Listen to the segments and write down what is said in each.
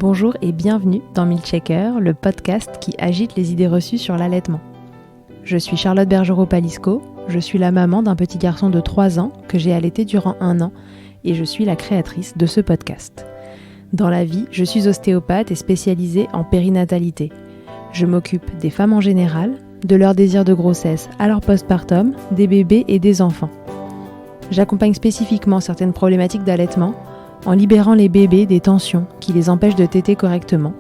Bonjour et bienvenue dans Milkshaker, le podcast qui agite les idées reçues sur l'allaitement. Je suis Charlotte Bergerot-Palisco, je suis la maman d'un petit garçon de 3 ans que j'ai allaité durant 1 an et je suis la créatrice de ce podcast. Dans la vie, je suis ostéopathe et spécialisée en périnatalité. Je m'occupe des femmes en général, de leur désir de grossesse à leur postpartum, des bébés et des enfants. J'accompagne spécifiquement certaines problématiques d'allaitement en libérant les bébés des tensions qui les empêchent de téter correctement,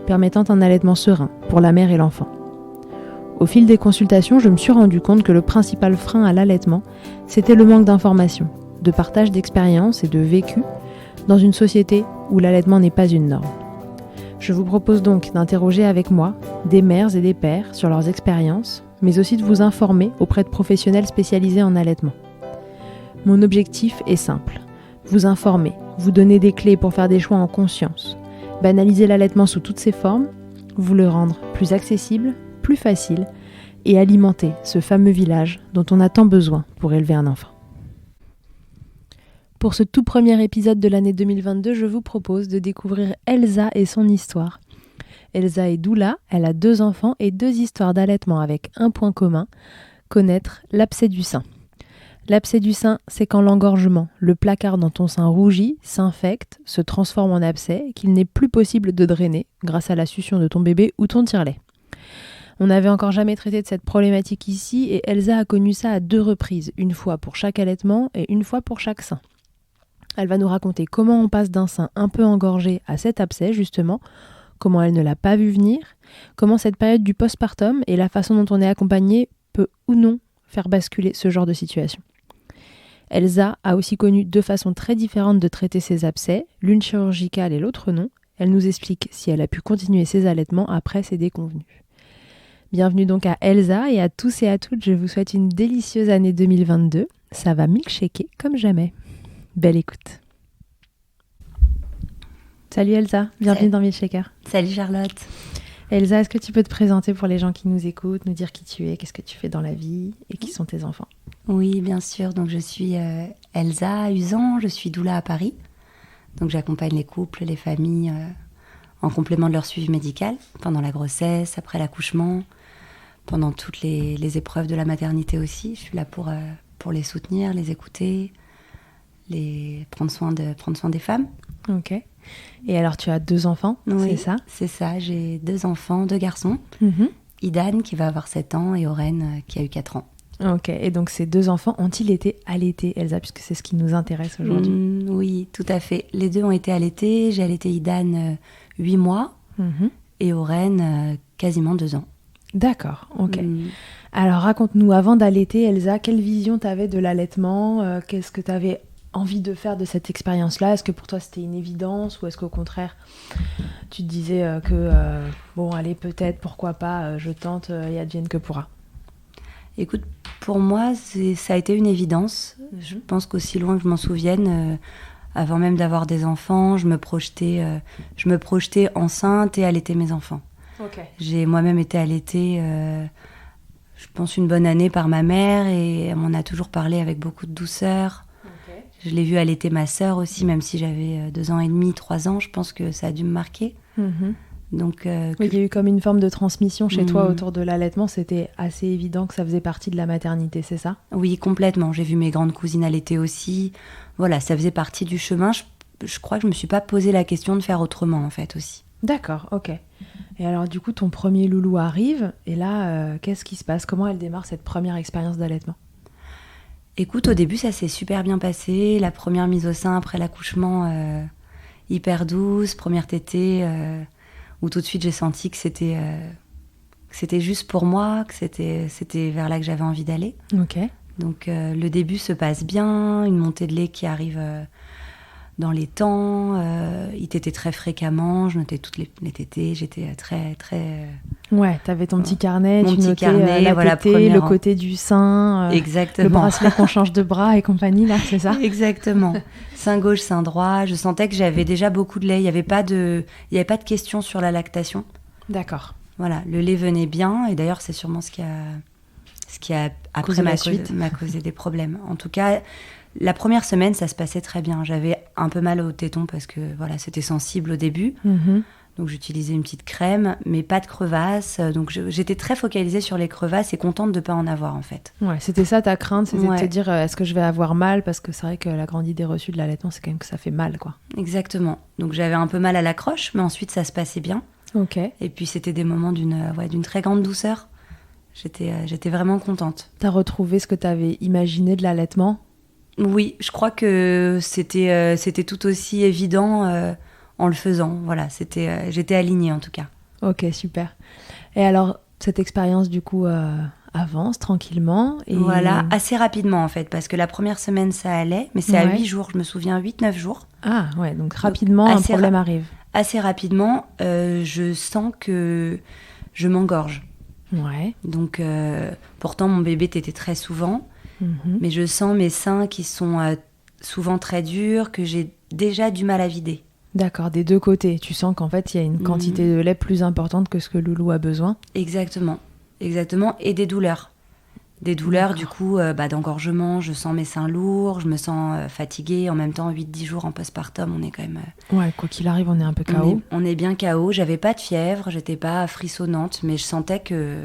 permettant un allaitement serein pour la mère et l'enfant. Au fil des consultations, je me suis rendu compte que le principal frein à l'allaitement, c'était le manque d'informations, de partage d'expériences et de vécu dans une société où l'allaitement n'est pas une norme. Je vous propose donc d'interroger avec moi des mères et des pères sur leurs expériences, mais aussi de vous informer auprès de professionnels spécialisés en allaitement. Mon objectif est simple, vous informer, vous donner des clés pour faire des choix en conscience, banaliser l'allaitement sous toutes ses formes, vous le rendre plus accessible, plus facile et alimenter ce fameux village dont on a tant besoin pour élever un enfant. Pour ce tout premier épisode de l'année 2022, je vous propose de découvrir Elsa et son histoire. Elsa est doula, elle a 2 enfants et 2 histoires d'allaitement avec un point commun, connaître l'abcès du sein. L'abcès du sein, c'est quand l'engorgement, le placard dans ton sein rougit, s'infecte, se transforme en abcès, qu'il n'est plus possible de drainer grâce à la succion de ton bébé ou ton tire-lait. On n'avait encore jamais traité de cette problématique ici et Elsa a connu ça à 2 reprises, une fois pour chaque allaitement et une fois pour chaque sein. Elle va nous raconter comment on passe d'un sein un peu engorgé à cet abcès justement, comment elle ne l'a pas vu venir, comment cette période du postpartum et la façon dont on est accompagné peut ou non faire basculer ce genre de situation. Elsa a aussi connu 2 façons très différentes de traiter ses abcès, l'une chirurgicale et l'autre non. Elle nous explique si elle a pu continuer ses allaitements après ses déconvenues. Bienvenue donc à Elsa et à tous et à toutes, je vous souhaite une délicieuse année 2022. Ça va milkshaker comme jamais. Belle écoute. Salut Elsa, bienvenue dans Milkshaker. Salut Charlotte. Elsa, est-ce que tu peux te présenter pour les gens qui nous écoutent, nous dire qui tu es, qu'est-ce que tu fais dans la vie et qui sont tes enfants? Oui, bien sûr. Donc je suis Elsa Usan, je suis doula à Paris. Donc j'accompagne les couples, les familles en complément de leur suivi médical pendant la grossesse, après l'accouchement, pendant toutes les épreuves de la maternité aussi. Je suis là pour les soutenir, les écouter, prendre soin des femmes. Ok. Et alors tu as 2 enfants, oui, c'est ça? C'est ça, j'ai 2 enfants, 2 garçons. Idan qui va avoir 7 ans et Oren qui a eu 4 ans. Ok, et donc ces 2 enfants ont-ils été allaités, Elsa, puisque c'est ce qui nous intéresse aujourd'hui? Oui, tout à fait. Les 2 ont été allaités. J'ai allaité Idan 8 mois et Oren quasiment 2 ans. D'accord, ok. Alors raconte-nous, avant d'allaiter, Elsa, quelle vision tu avais de l'allaitement? Qu'est-ce que tu avais envie de faire de cette expérience-là? Est-ce que pour toi c'était une évidence ou est-ce qu'au contraire tu te disais que bon allez peut-être, pourquoi pas, je tente et advienne que pourra? Écoute, pour moi ça a été une évidence. Je pense qu'aussi loin que je m'en souvienne, avant même d'avoir des enfants, je me projetais enceinte et allaiter mes enfants. Okay. J'ai moi-même été allaitée je pense une bonne année par ma mère et elle m'en a toujours parlé avec beaucoup de douceur. Okay. Je l'ai vue allaiter ma sœur aussi, même si j'avais 2 ans et demi, 3 ans, je pense que ça a dû me marquer. Donc, oui, il y a eu comme une forme de transmission chez toi autour de l'allaitement, c'était assez évident que ça faisait partie de la maternité, c'est ça? Oui, complètement. J'ai vu mes grandes cousines allaiter aussi. Voilà, ça faisait partie du chemin. Je crois que je me suis pas posé la question de faire autrement en fait aussi. D'accord, ok. Et alors du coup, ton premier loulou arrive, et là, qu'est-ce qui se passe? Comment elle démarre cette première expérience d'allaitement? Écoute, au début, ça s'est super bien passé. La première mise au sein après l'accouchement, hyper douce, première tétée, où tout de suite j'ai senti que c'était juste pour moi, que c'était vers là que j'avais envie d'aller. Ok. Donc le début se passe bien, une montée de lait qui arrive dans les temps, il tétait très fréquemment, je notais toutes les tétées, j'étais très très... Ouais, t'avais ton petit carnet, mon tu petit notais carnet, la voilà, tétée, le côté du sein, exactement. Le bracelet qu'on change de bras et compagnie, là, c'est ça? Exactement. Sein gauche, sein droit, je sentais que j'avais déjà beaucoup de lait, il n'y avait pas de questions sur la lactation. D'accord. Voilà, le lait venait bien, et d'ailleurs c'est sûrement ce qui a après m'a causé des problèmes. En tout cas, La première semaine, ça se passait très bien. J'avais un peu mal au téton parce que voilà, c'était sensible au début. Donc j'utilisais une petite crème, mais pas de crevasses. Donc j'étais très focalisée sur les crevasses et contente de ne pas en avoir en fait. Ouais, c'était ça ta crainte, c'était Ouais. de te dire est-ce que je vais avoir mal? Parce que c'est vrai que la grande idée reçue de l'allaitement, c'est quand même que ça fait mal, quoi. Exactement. Donc j'avais un peu mal à l'accroche, mais ensuite ça se passait bien. Ok. Et puis c'était des moments d'une très grande douceur. J'étais vraiment contente. T'as retrouvé ce que t'avais imaginé de l'allaitement? Oui, je crois que c'était tout aussi évident en le faisant. Voilà, j'étais alignée en tout cas. Ok, super. Et alors, cette expérience, du coup, avance tranquillement. Et... Voilà, assez rapidement en fait, parce que la première semaine ça allait, mais c'est à 8 jours, je me souviens, 8-9 jours. Ah ouais, donc rapidement, un problème arrive. Assez rapidement, je sens que je m'engorge. Ouais. Donc, pourtant mon bébé tétait très souvent, mais je sens mes seins qui sont souvent très durs, que j'ai déjà du mal à vider. D'accord, des deux côtés. Tu sens qu'en fait, il y a une quantité de lait plus importante que ce que Loulou a besoin. Exactement. Et des douleurs. Des douleurs, du coup, d'engorgement. Je sens mes seins lourds, je me sens fatiguée. En même temps, 8-10 jours en postpartum, on est quand même... Ouais, quoi qu'il arrive, on est un peu KO. On est bien KO. J'avais pas de fièvre, j'étais pas frissonnante, mais je sentais que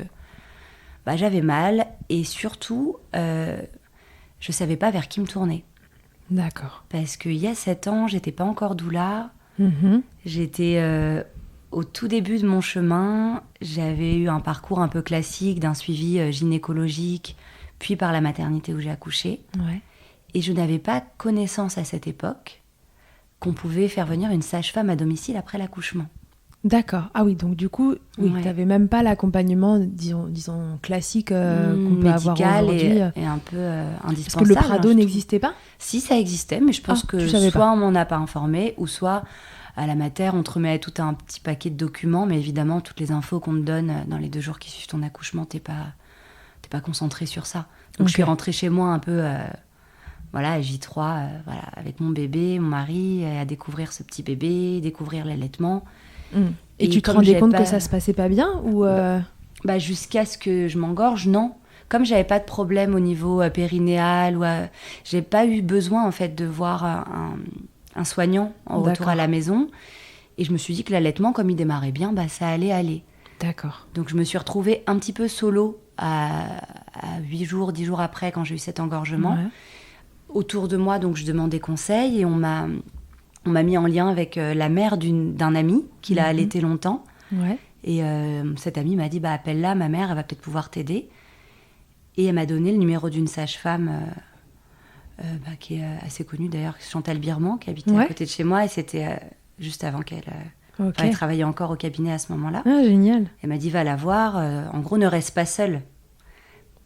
j'avais mal. Et surtout, je savais pas vers qui me tourner. D'accord. Parce qu'il y a 7 ans, j'étais pas encore doula. J'étais au tout début de mon chemin. J'avais eu un parcours un peu classique d'un suivi gynécologique, puis par la maternité où j'ai accouché. Ouais. Et je n'avais pas connaissance à cette époque qu'on pouvait faire venir une sage-femme à domicile après l'accouchement. D'accord. Ah oui, donc du coup, oui, t'avais même pas l'accompagnement, disons classique qu'on peut avoir aujourd'hui. Et un peu indispensable. Parce que le Prado n'existait pas ? Si, ça existait, mais je pense que soit on m'en a pas informé, ou soit à la mater, on te remet tout un petit paquet de documents, mais évidemment, toutes les infos qu'on te donne dans les 2 jours qui suivent ton accouchement, t'es pas concentré sur ça. Donc je suis rentrée chez moi un peu... à J3, avec mon bébé, mon mari, à découvrir ce petit bébé, découvrir l'allaitement. Et tu te rendais compte que ça se passait pas bien ou jusqu'à ce que je m'engorge, non. Comme j'avais pas de problème au niveau périnéal, j'ai pas eu besoin en fait de voir un soignant en retour à la maison. Et je me suis dit que l'allaitement, comme il démarrait bien, ça allait aller. D'accord. Donc je me suis retrouvée un petit peu solo à 8 jours, 10 jours après, quand j'ai eu cet engorgement. Ouais. Autour de moi, donc je demandais conseil et on m'a mis en lien avec la mère d'un ami qui l'a allaité longtemps. Ouais. Et cette amie m'a dit appelle-la, ma mère, elle va peut-être pouvoir t'aider. Et elle m'a donné le numéro d'une sage-femme qui est assez connue d'ailleurs, Chantal Birman, qui habitait à côté de chez moi. Et c'était juste avant qu'elle elle travaillait encore au cabinet à ce moment-là. Ah, génial. Elle m'a dit va la voir. En gros, ne reste pas seule.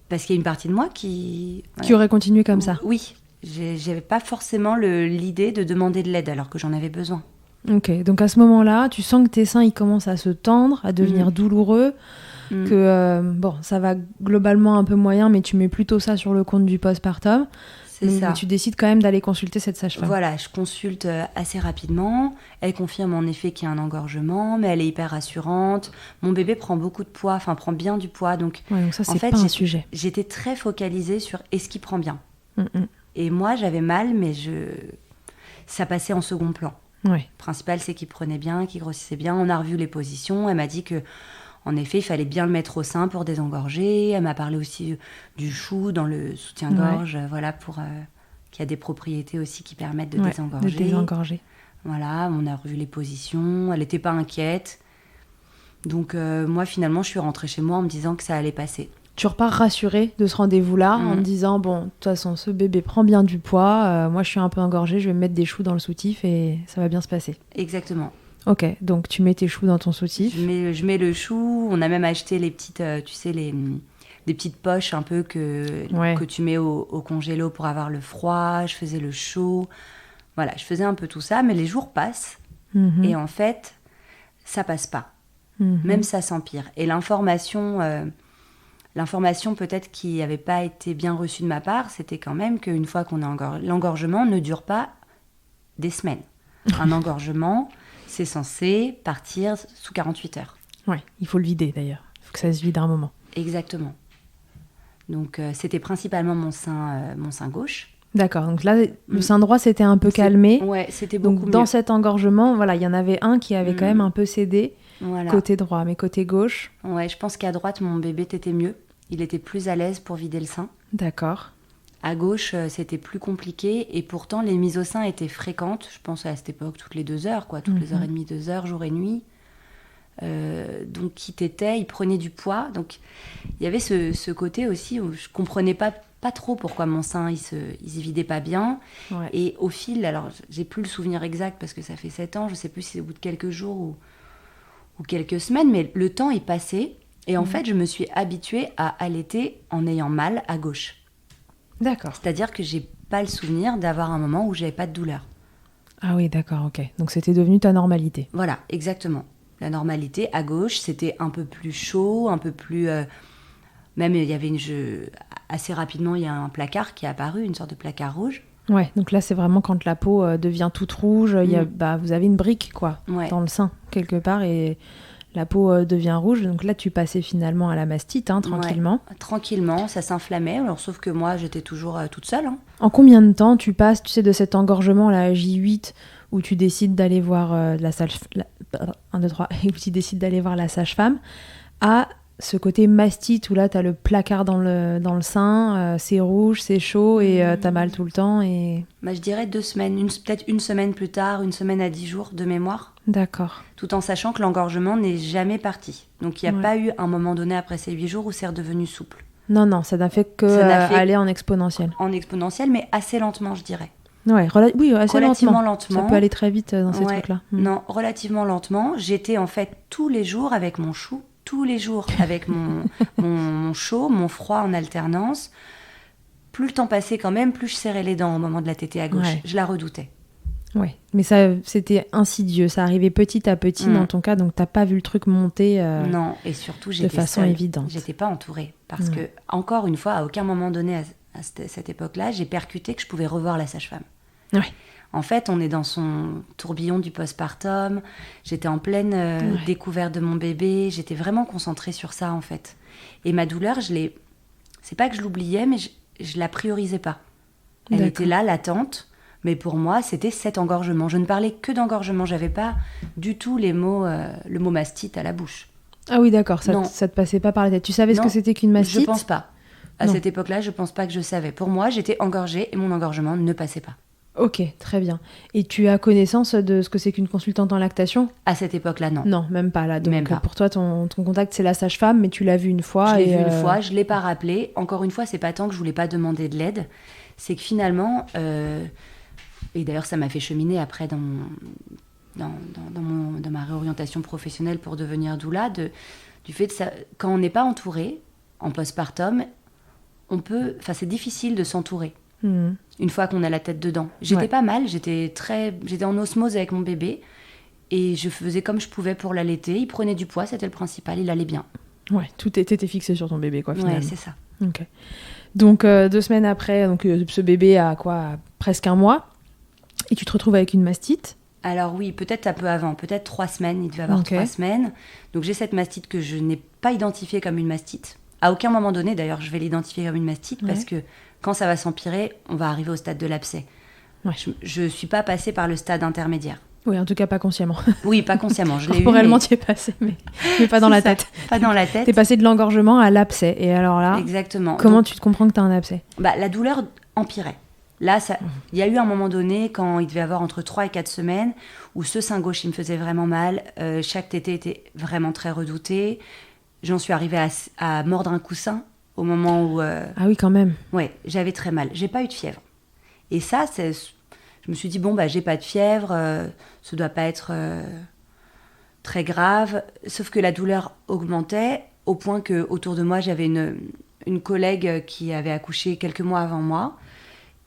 Parce qu'il y a une partie de moi qui aurait continué comme ça. Oui. J'avais pas forcément l'idée de demander de l'aide alors que j'en avais besoin. Ok, donc à ce moment-là, tu sens que tes seins ils commencent à se tendre, à devenir douloureux, que ça va globalement un peu moyen, mais tu mets plutôt ça sur le compte du postpartum. C'est ça. Mais tu décides quand même d'aller consulter cette sage-femme. Voilà, je consulte assez rapidement. Elle confirme en effet qu'il y a un engorgement, mais elle est hyper rassurante. Mon bébé prend beaucoup de poids, prend bien du poids. Donc ça, c'est pas un sujet. J'étais très focalisée sur est-ce qu'il prend bien. Et moi, j'avais mal, mais ça passait en second plan. Ouais. Le principal, c'est qu'il prenait bien, qu'il grossissait bien. On a revu les positions. Elle m'a dit que, en effet, il fallait bien le mettre au sein pour désengorger. Elle m'a parlé aussi du chou dans le soutien-gorge, qui a des propriétés aussi qui permettent de désengorger. De désengorger. Voilà, on a revu les positions. Elle n'était pas inquiète. Donc, moi, finalement, je suis rentrée chez moi en me disant que ça allait passer. Tu repars rassurée de ce rendez-vous-là en me disant, bon, de toute façon, ce bébé prend bien du poids, moi je suis un peu engorgée, je vais me mettre des choux dans le soutif et ça va bien se passer. Exactement. Ok, donc tu mets tes choux dans ton soutif. Je mets le chou, on a même acheté les petites, des petites poches un peu que tu mets au congélo pour avoir le froid, je faisais le chaud. Voilà, je faisais un peu tout ça, mais les jours passent et en fait, ça passe pas. Même ça s'empire. Et l'information peut-être qui n'avait pas été bien reçue de ma part, c'était quand même qu'une fois qu'on a l'engorgement ne dure pas des semaines. Un engorgement, c'est censé partir sous 48 heures. Oui, il faut le vider d'ailleurs. Il faut que ça se vide à un moment. Exactement. Donc c'était principalement mon sein gauche. D'accord, donc là, le sein droit s'était un peu calmé. Ouais, c'était beaucoup donc, mieux. dans cet engorgement, voilà, il y en avait un qui avait quand même un peu cédé, côté droit, mais côté gauche... Ouais, je pense qu'à droite, mon bébé t'était mieux. Il était plus à l'aise pour vider le sein. D'accord. À gauche, c'était plus compliqué, et pourtant, les mises au sein étaient fréquentes. Je pense à cette époque, toutes les 2 heures, quoi, toutes les heures et demie, 2 heures, jour et nuit. Donc, il tétait, il prenait du poids. Donc, il y avait ce côté aussi où je comprenais pas trop pourquoi mon sein il se vidait pas bien. Ouais. Et au fil, alors j'ai plus le souvenir exact parce que ça fait 7 ans, je sais plus si c'est au bout de quelques jours ou quelques semaines, mais le temps est passé et en fait je me suis habituée à allaiter en ayant mal à gauche. D'accord. C'est-à-dire que j'ai pas le souvenir d'avoir un moment où j'avais pas de douleur. Ah oui, d'accord, ok. Donc c'était devenu ta normalité. Voilà, exactement. La normalité à gauche, c'était un peu plus chaud, un peu plus... Même il y avait assez rapidement, il y a un placard qui est apparu, une sorte de placard rouge. Ouais, donc là c'est vraiment quand la peau devient toute rouge, vous avez une brique quoi, dans le sein quelque part et la peau devient rouge. Donc là tu passais finalement à la mastite, tranquillement. Ouais, tranquillement, ça s'inflammait. Alors sauf que moi j'étais toujours toute seule. En combien de temps tu passes, tu sais, de cet engorgement là J8 où tu décides d'aller voir la sage-femme à ce côté mastite où là t'as le placard dans le sein, c'est rouge, c'est chaud et t'as mal tout le temps et... Je dirais 2 semaines, peut-être une semaine plus tard, une semaine à 10 jours de mémoire. D'accord. Tout en sachant que l'engorgement n'est jamais parti. Donc il n'y a pas eu un moment donné après ces 8 jours où c'est redevenu souple. Non, ça n'a fait que aller en exponentiel. En exponentiel, mais assez lentement je dirais. Ouais, assez relativement Ça lentement. peut aller très vite dans ces trucs-là. Non, relativement lentement. J'étais en fait tous les jours avec mon chou, tous les jours avec mon chaud, mon froid en alternance. Plus le temps passait quand même, plus je serrais les dents au moment de la tétée à gauche. Ouais. Je la redoutais. Ouais, mais ça, c'était insidieux. Ça arrivait petit à petit dans ton cas, donc t'as pas vu le truc monter non, et surtout, de façon seule. Évidente. J'étais pas entourée. Parce que, encore une fois, à aucun moment donné à cette époque-là, j'ai percuté que je pouvais revoir la sage-femme. Ouais. En fait, on est dans son tourbillon du postpartum. J'étais en pleine découverte de mon bébé. J'étais vraiment concentrée sur ça, en fait. Et ma douleur, c'est pas que je l'oubliais, mais je la priorisais pas. Elle était là, latente. Mais pour moi, c'était cet engorgement. Je ne parlais que d'engorgement. J'avais pas du tout le mot mastite à la bouche. Ah oui, d'accord. Ça te passait pas par la tête. Tu savais ce que c'était qu'une mastite ? Je pense pas. À cette époque-là, je pense pas que je savais. Pour moi, j'étais engorgée et mon engorgement ne passait pas. Ok, très bien. Et tu as connaissance de ce que c'est qu'une consultante en lactation ? À cette époque-là, non. Non, même pas là. Donc même pas. Pour toi, ton contact, c'est la sage-femme, mais tu l'as vue une fois. Je l'ai vue une fois, je l'ai pas rappelé. Encore une fois, c'est pas tant que je voulais pas demander de l'aide, c'est que finalement, et d'ailleurs ça m'a fait cheminer après dans ma réorientation professionnelle pour devenir doula, du fait de ça, quand on n'est pas entouré en postpartum, c'est difficile de s'entourer. Une fois qu'on a la tête dedans. J'étais pas mal, j'étais en osmose avec mon bébé et je faisais comme je pouvais pour l'allaiter. Il prenait du poids, c'était le principal, il allait bien. Ouais, tout était fixé sur ton bébé, quoi, finalement. Ouais, c'est ça. Ok. Donc 2 semaines après, ce bébé a presque 1 mois, et tu te retrouves avec une mastite. Alors oui, peut-être un peu avant, peut-être 3 semaines, il devait avoir 3 semaines. Donc j'ai cette mastite que je n'ai pas identifiée comme une mastite. À aucun moment donné, d'ailleurs, je vais l'identifier comme une mastite parce que quand ça va s'empirer, on va arriver au stade de l'abcès. Ouais. Je ne suis pas passée par le stade intermédiaire. Oui, en tout cas pas consciemment. Oui, pas consciemment. Je l'ai corporellement, tu es passée, mais pas dans la tête. Pas dans la tête. Tu es passée de l'engorgement à l'abcès. Et alors là, exactement. Comment tu te comprends que tu as un abcès ? La douleur empirait. Là, il y a eu un moment donné, quand il devait avoir entre 3 et 4 semaines, où ce sein gauche, il me faisait vraiment mal. Chaque tétée était vraiment très redoutée. J'en suis arrivée à mordre un coussin au moment où... Ah oui, quand même. Ouais, j'avais très mal. J'ai pas eu de fièvre. Et ça, je me suis dit, j'ai pas de fièvre, ça doit pas être très grave. Sauf que la douleur augmentait au point qu'autour de moi, j'avais une collègue qui avait accouché quelques mois avant moi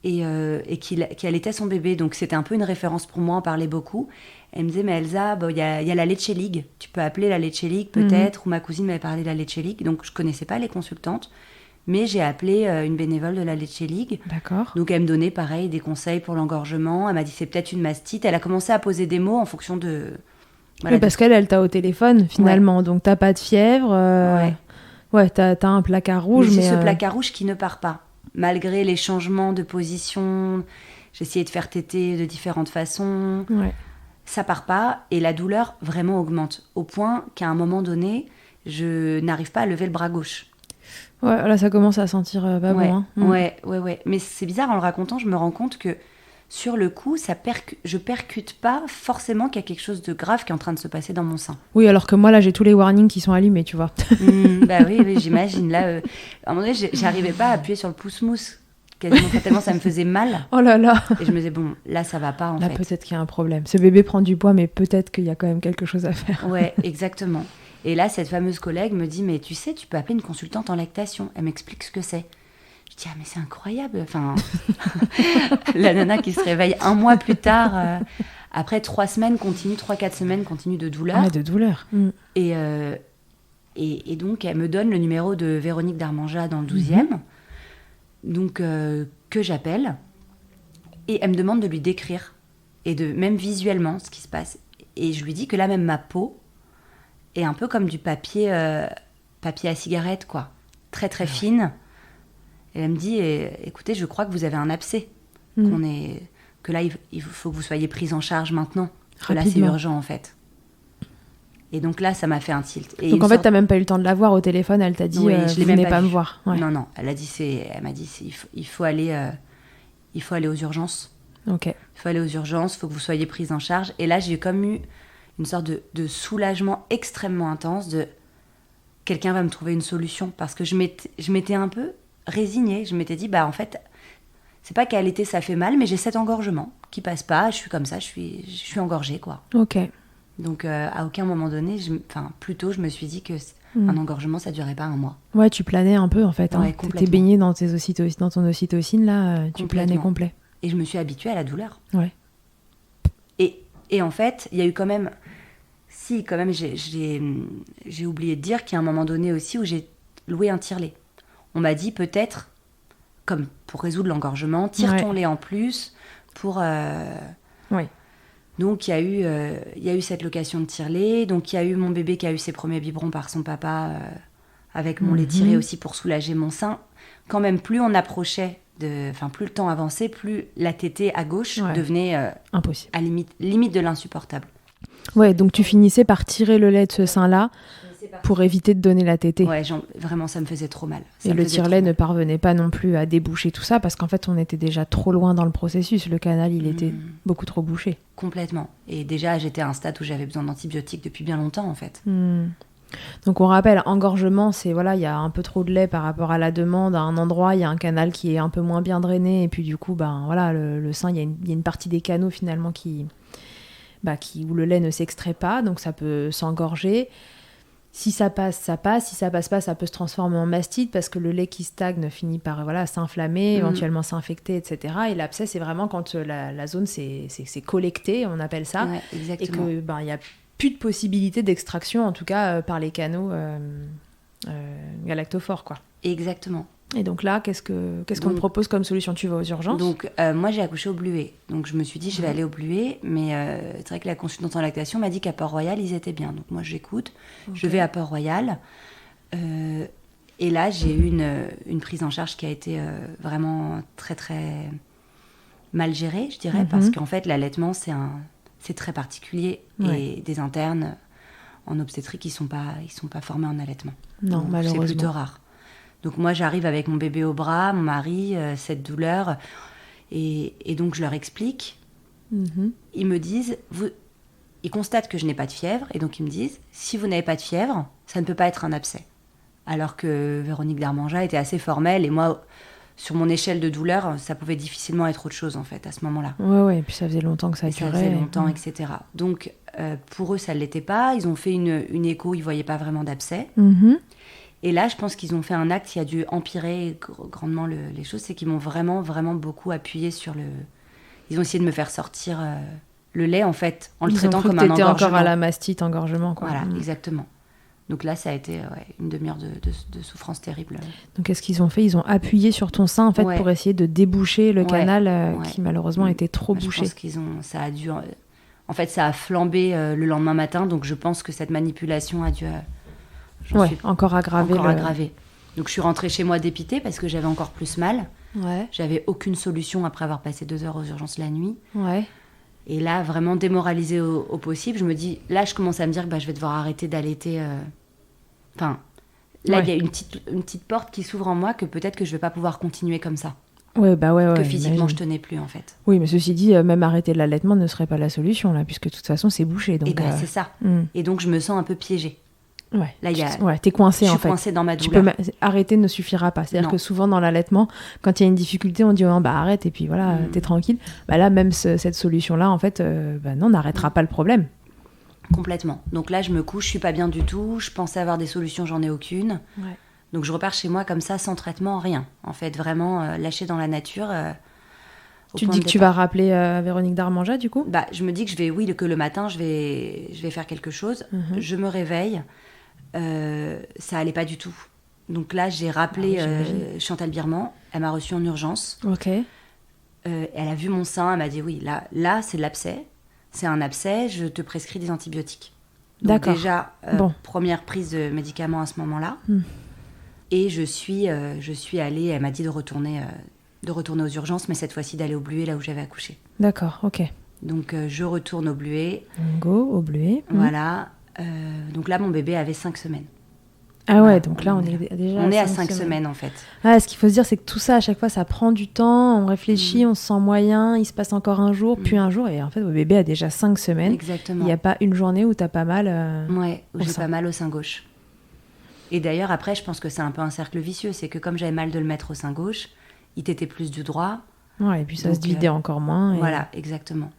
et qui allaitait son bébé. Donc c'était un peu une référence pour moi, on parlait beaucoup. Elle me disait, mais Elsa, il y a la Leche League. Tu peux appeler la Leche League peut-être, ou ma cousine m'avait parlé de la Leche League. Donc je connaissais pas les consultantes. Mais j'ai appelé une bénévole de la Leche League. D'accord. Donc elle me donnait pareil des conseils pour l'engorgement. Elle m'a dit c'est peut-être une mastite. Elle a commencé à poser des mots en fonction de... Voilà, oui, parce qu'elle t'a au téléphone finalement. Ouais. Donc t'as pas de fièvre. Ouais, t'as un placard rouge. Mais c'est ce placard rouge qui ne part pas. malgré les changements de position, j'essayais de faire téter de différentes façons. Ouais. Ça part pas et la douleur vraiment augmente. Au point qu'à un moment donné, je n'arrive pas à lever le bras gauche. Ouais, là, ça commence à sentir pas Ouais, bon. Hein. ouais. Mais c'est bizarre, en le racontant, je me rends compte que sur le coup, je percute pas forcément qu'il y a quelque chose de grave qui est en train de se passer dans mon sein. Oui, alors que moi, là, j'ai tous les warnings qui sont allumés, tu vois. Bah oui, j'imagine. Là, à un moment donné, j'arrivais pas à appuyer sur le pouce-mousse. Quasiment tellement ça me faisait mal. Oh là là. Et je me disais, bon, là, ça va pas, en fait. Là, peut-être qu'il y a un problème. Ce bébé prend du poids, mais peut-être qu'il y a quand même quelque chose à faire. Ouais, exactement. Et là, cette fameuse collègue me dit, mais tu sais, tu peux appeler une consultante en lactation. Elle m'explique ce que c'est. Je dis, ah, mais c'est incroyable. Enfin, la nana qui se réveille 1 mois plus tard, après 3 semaines continue, 3-4 semaines continue de douleur. Ah, de douleur. Et donc, elle me donne le numéro de Véronique Darmanja dans le 12e, donc que j'appelle. Et elle me demande de lui décrire, et même visuellement, ce qui se passe. Et je lui dis que là, même ma peau est un peu comme du papier à cigarette, quoi. Très, très fine. Et elle me dit, écoutez, je crois que vous avez un abcès. Que là, il faut que vous soyez prise en charge maintenant. Que là, c'est urgent, en fait. Et donc là, ça m'a fait un tilt. Et donc en fait, t'as même pas eu le temps de la voir au téléphone. Elle t'a dit, oui, vous venez pas me voir. Ouais. Non. Elle m'a dit, il faut aller aux urgences. Ok. Il faut aller aux urgences, il faut que vous soyez prise en charge. Et là, j'ai comme eu une sorte de soulagement extrêmement intense de quelqu'un va me trouver une solution. Parce que je m'étais un peu résignée. Je m'étais dit, bah en fait, c'est pas qu'à l'été ça fait mal, mais j'ai cet engorgement qui passe pas. Je suis comme ça, je suis engorgée, quoi. Ok. Donc, à aucun moment donné, plus tôt, je me suis dit que un engorgement, ça durait pas 1 mois. Ouais, tu planais un peu, en fait. Ouais, t'étais baignée dans ton ocytocine, là, tu planais complet. Et je me suis habituée à la douleur. Ouais. Et en fait, il y a eu quand même... Si, quand même, j'ai oublié de dire qu'il y a un moment donné aussi où j'ai loué un tire-lait. On m'a dit peut-être, comme pour résoudre l'engorgement, tire ton lait en plus pour... Oui. Donc, il y a eu cette location de tire-lait. Donc, il y a eu mon bébé qui a eu ses premiers biberons par son papa avec mon lait tiré aussi pour soulager mon sein. Quand même, plus on approchait, plus le temps avançait, plus la tétée à gauche devenait impossible. À limite de l'insupportable. Ouais, donc tu finissais par tirer le lait de ce sein-là pour éviter de donner la tétée. Ouais, vraiment, ça me faisait trop mal. Et le tire-lait ne parvenait pas non plus à déboucher tout ça parce qu'en fait, on était déjà trop loin dans le processus. Le canal, il était beaucoup trop bouché. Complètement. Et déjà, j'étais à un stade où j'avais besoin d'antibiotiques depuis bien longtemps, en fait. Donc on rappelle, engorgement, c'est il y a un peu trop de lait par rapport à la demande. À un endroit, il y a un canal qui est un peu moins bien drainé. Et puis du coup, le sein, il y a une partie des canaux finalement où le lait ne s'extrait pas. Donc ça peut s'engorger. Si ça passe, ça passe. Si ça passe pas, ça peut se transformer en mastite parce que le lait qui stagne finit par s'inflammer, éventuellement s'infecter, etc. Et l'abcès, c'est vraiment quand la zone s'est collectée, on appelle ça. Ouais, exactement. Et que il y a plus de possibilité d'extraction, en tout cas par les canaux galactophores, quoi. Exactement. Et donc là, qu'est-ce qu'on te propose comme solution? Tu vas aux urgences? Donc moi, j'ai accouché au Bluet. Donc je me suis dit, je vais aller au Bluet. Mais c'est vrai que la consultante en lactation m'a dit qu'à Port-Royal, ils étaient bien. Donc moi, j'écoute. Okay. Je vais à Port-Royal. Et là, j'ai eu une prise en charge qui a été vraiment très, très mal gérée, je dirais. Parce qu'en fait, l'allaitement, c'est très particulier. Ouais. Et des internes en obstétrique, ils sont pas formés en allaitement. Non, donc, malheureusement. C'est plutôt rare. Donc moi, j'arrive avec mon bébé au bras, mon mari, cette douleur. Et donc, je leur explique. Ils me disent... Ils constatent que je n'ai pas de fièvre. Et donc, ils me disent, si vous n'avez pas de fièvre, ça ne peut pas être un abcès. Alors que Véronique Darmanja était assez formelle. Et moi, sur mon échelle de douleur, ça pouvait difficilement être autre chose, en fait, à ce moment-là. Ouais. Et puis, ça faisait longtemps que ça durait. Ça faisait longtemps, etc. Donc, pour eux, ça ne l'était pas. Ils ont fait une écho. Ils ne voyaient pas vraiment d'abcès. Et là, je pense qu'ils ont fait un acte qui a dû empirer grandement les choses. C'est qu'ils m'ont vraiment, vraiment beaucoup appuyé sur le... Ils ont essayé de me faire sortir le lait, en fait, en le traitant comme un engorgement. T'étais encore à la mastite, engorgement, quoi. Voilà, exactement. Donc là, ça a été une demi-heure de souffrance terrible. Donc, qu'est-ce qu'ils ont fait? Ils ont appuyé sur ton sein, en fait, pour essayer de déboucher le canal qui, malheureusement, était trop bouché. Je pense ça a dû... En fait, ça a flambé le lendemain matin. Donc, je pense que cette manipulation a dû... encore aggravé. Donc je suis rentrée chez moi dépitée parce que j'avais encore plus mal. Ouais. J'avais aucune solution après avoir passé 2 heures aux urgences la nuit. Ouais. Et là, vraiment démoralisée au possible, je me dis, là, je commence à me dire que je vais devoir arrêter d'allaiter. Enfin, là, il y a une petite porte qui s'ouvre en moi que peut-être que je vais pas pouvoir continuer comme ça. Ouais, Que physiquement, je tenais plus, en fait. Oui, mais ceci dit, même arrêter l'allaitement ne serait pas la solution, là, puisque de toute façon, c'est bouché. Donc, et c'est ça. Et donc, je me sens un peu piégée. Ouais, là, t'es coincée, en fait. Je suis coincée dans ma douleur. Arrêter ne suffira pas. C'est-à-dire que souvent, dans l'allaitement, quand il y a une difficulté, on dit arrête, et puis voilà, t'es tranquille. Là, même cette solution-là, en fait, non, on n'arrêtera pas le problème. Complètement. Donc là, je me couche, je suis pas bien du tout. Je pensais avoir des solutions, j'en ai aucune. Ouais. Donc je repars chez moi comme ça, sans traitement, rien. En fait, vraiment lâchée dans la nature. Tu te dis que tu vas rappeler Véronique Darmanja, du coup ? Je me dis que le matin, je vais faire quelque chose. Je me réveille. Ça allait pas du tout. Donc là, j'ai rappelé Chantal Birman. Elle m'a reçue en urgence. Ok. Elle a vu mon sein. Elle m'a dit oui, là, c'est de l'abcès. C'est un abcès. Je te prescris des antibiotiques. Donc d'accord. Déjà, première prise de médicaments à ce moment-là. Et je suis allée. Elle m'a dit de retourner aux urgences, mais cette fois-ci d'aller au Bluet, là où j'avais accouché. D'accord, ok. Donc je retourne au Bluet. Go, au Bluet. Voilà. Donc là, mon bébé avait 5 semaines. Ah ouais, donc là, on est déjà à 5 semaines, en fait. Ah, ce qu'il faut se dire, c'est que tout ça, à chaque fois, ça prend du temps, on réfléchit, on se sent moyen, il se passe encore un jour, puis un jour, et en fait, votre bébé a déjà 5 semaines. Exactement. Il n'y a pas une journée où t'as pas mal Ouais, où j'ai pas mal au sein gauche. Et d'ailleurs, après, je pense que c'est un peu un cercle vicieux, c'est que comme j'avais mal de le mettre au sein gauche, il t'était plus du droit. Ouais, et puis ça se dividait encore moins. Voilà, exactement.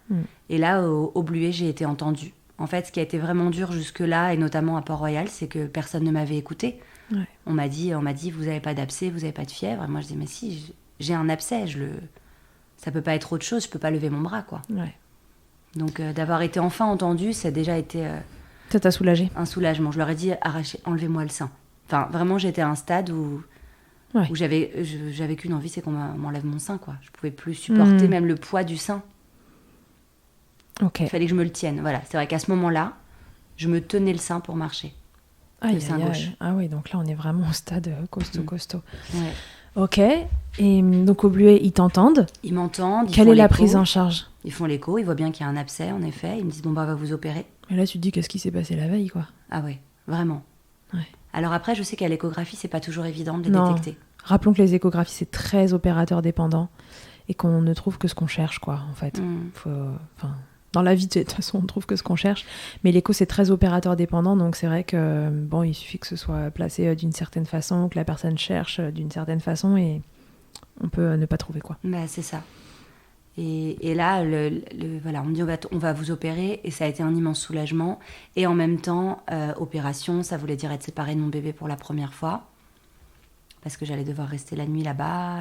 Et là, au Bluet, j'ai été entendue. En fait, ce qui a été vraiment dur jusque-là, et notamment à Port-Royal, c'est que personne ne m'avait écoutée. Ouais. On m'a dit, vous n'avez pas d'abcès, vous n'avez pas de fièvre. Et moi, je dis, mais si, j'ai un abcès, ça peut pas être autre chose, je peux pas lever mon bras, quoi. Ouais. Donc, d'avoir été enfin entendue, ça a déjà été... ça t'a soulagé ? Un soulagement. Je leur ai dit, enlevez-moi le sein. Enfin, vraiment, j'étais à un stade où j'avais qu'une envie, c'est qu'on m'enlève mon sein, quoi. Je pouvais plus supporter même le poids du sein. Okay. Il fallait que je me le tienne. Voilà. C'est vrai qu'à ce moment-là, je me tenais le sein pour marcher. Le sein gauche. Ah oui, donc là, on est vraiment au stade costaud. Ouais. Ok. Et donc au Bluet, ils t'entendent ? Ils m'entendent. Quelle est la prise en charge ? Ils font l'écho, ils voient bien qu'il y a un abcès, en effet. Ils me disent, on va vous opérer. Et là, tu te dis, qu'est-ce qui s'est passé la veille, quoi ? Ah ouais, vraiment. Ouais. Alors après, je sais qu'à l'échographie, c'est pas toujours évident de les détecter. Rappelons que les échographies, c'est très opérateur dépendant et qu'on ne trouve que ce qu'on cherche, quoi, en fait. Dans la vie, de toute façon, on trouve que ce qu'on cherche. Mais l'écho, c'est très opérateur dépendant. Donc, c'est vrai que, il suffit que ce soit placé d'une certaine façon, que la personne cherche d'une certaine façon et on peut ne pas trouver, quoi. C'est ça. Et là, voilà, on me dit, on va vous opérer. Et ça a été un immense soulagement. Et en même temps, opération, ça voulait dire être séparée de mon bébé pour la première fois. Parce que j'allais devoir rester la nuit là-bas.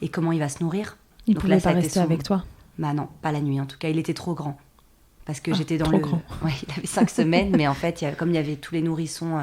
Et comment il va se nourrir ? Il ne pouvait pas rester avec toi ? Non, pas la nuit en tout cas, il était trop grand. Parce que j'étais dans trop grand. Ouais, il avait 5 semaines, mais en fait, comme il y avait tous les nourrissons,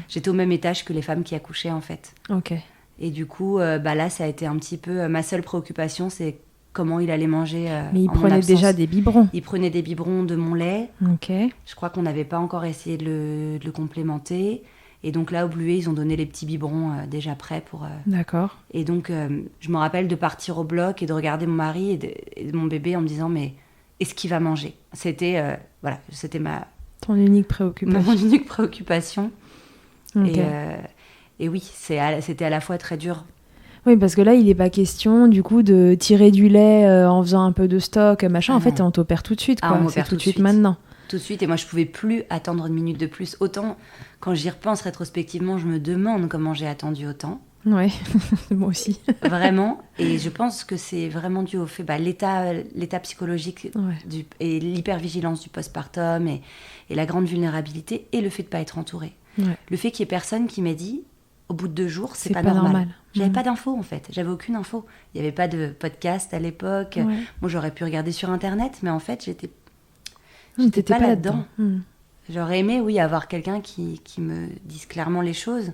j'étais au même étage que les femmes qui accouchaient en fait. Ok. Et du coup, là, ça a été un petit peu... ma seule préoccupation, c'est comment il allait manger mais il prenait déjà des biberons. Il prenait des biberons de mon lait. Ok. Je crois qu'on n'avait pas encore essayé de le complémenter. Et donc là, au Bluet, ils ont donné les petits biberons déjà prêts pour... D'accord. Et donc, je me rappelle de partir au bloc et de regarder mon mari et de mon bébé en me disant, mais est-ce qu'il va manger ? C'était, c'était ton unique préoccupation. Mon unique préoccupation. Okay. Et oui, c'était à la fois très dur. Oui, parce que là, il n'est pas question, du coup, de tirer du lait en faisant un peu de stock, machin. En fait, on t'opère tout de suite, quoi. C'est tout de suite maintenant. Tout de suite, et moi je pouvais plus attendre une minute de plus. Autant, quand j'y repense rétrospectivement, je me demande comment j'ai attendu autant. Ouais, moi aussi. Vraiment, et je pense que c'est vraiment dû au fait, l'état psychologique et l'hypervigilance du postpartum et la grande vulnérabilité et le fait de ne pas être entourée. Ouais. Le fait qu'il y ait personne qui m'ait dit, au bout de 2 jours, c'est pas normal. J'avais pas d'infos en fait, j'avais aucune info. Il n'y avait pas de podcast à l'époque. Ouais. Moi j'aurais pu regarder sur internet, mais en fait j'étais pas là-dedans. J'aurais aimé, avoir quelqu'un qui me dise clairement les choses.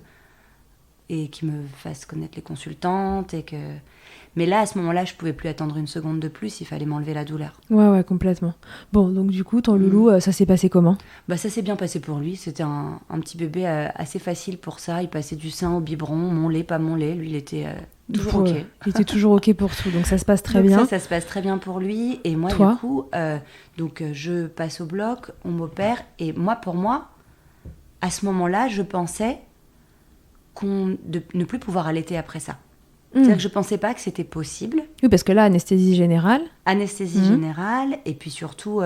et qu'il me fasse connaître les consultantes. Mais là, à ce moment-là, je pouvais plus attendre une seconde de plus, il fallait m'enlever la douleur. Ouais, complètement. Bon, donc du coup, ton loulou, ça s'est passé comment ? Ça s'est bien passé pour lui. C'était un petit bébé assez facile pour ça. Il passait du sein au biberon, mon lait, pas mon lait. Lui, il était toujours OK. Il était toujours OK pour tout, donc ça se passe très bien. Ça se passe très bien pour lui. Et moi, Toi ? du coup, je passe au bloc, on m'opère. Et pour moi, à ce moment-là, je pensais de ne plus pouvoir allaiter après ça. C'est-à-dire que je pensais pas que c'était possible. Oui, parce que là, anesthésie générale. Anesthésie générale, et puis surtout,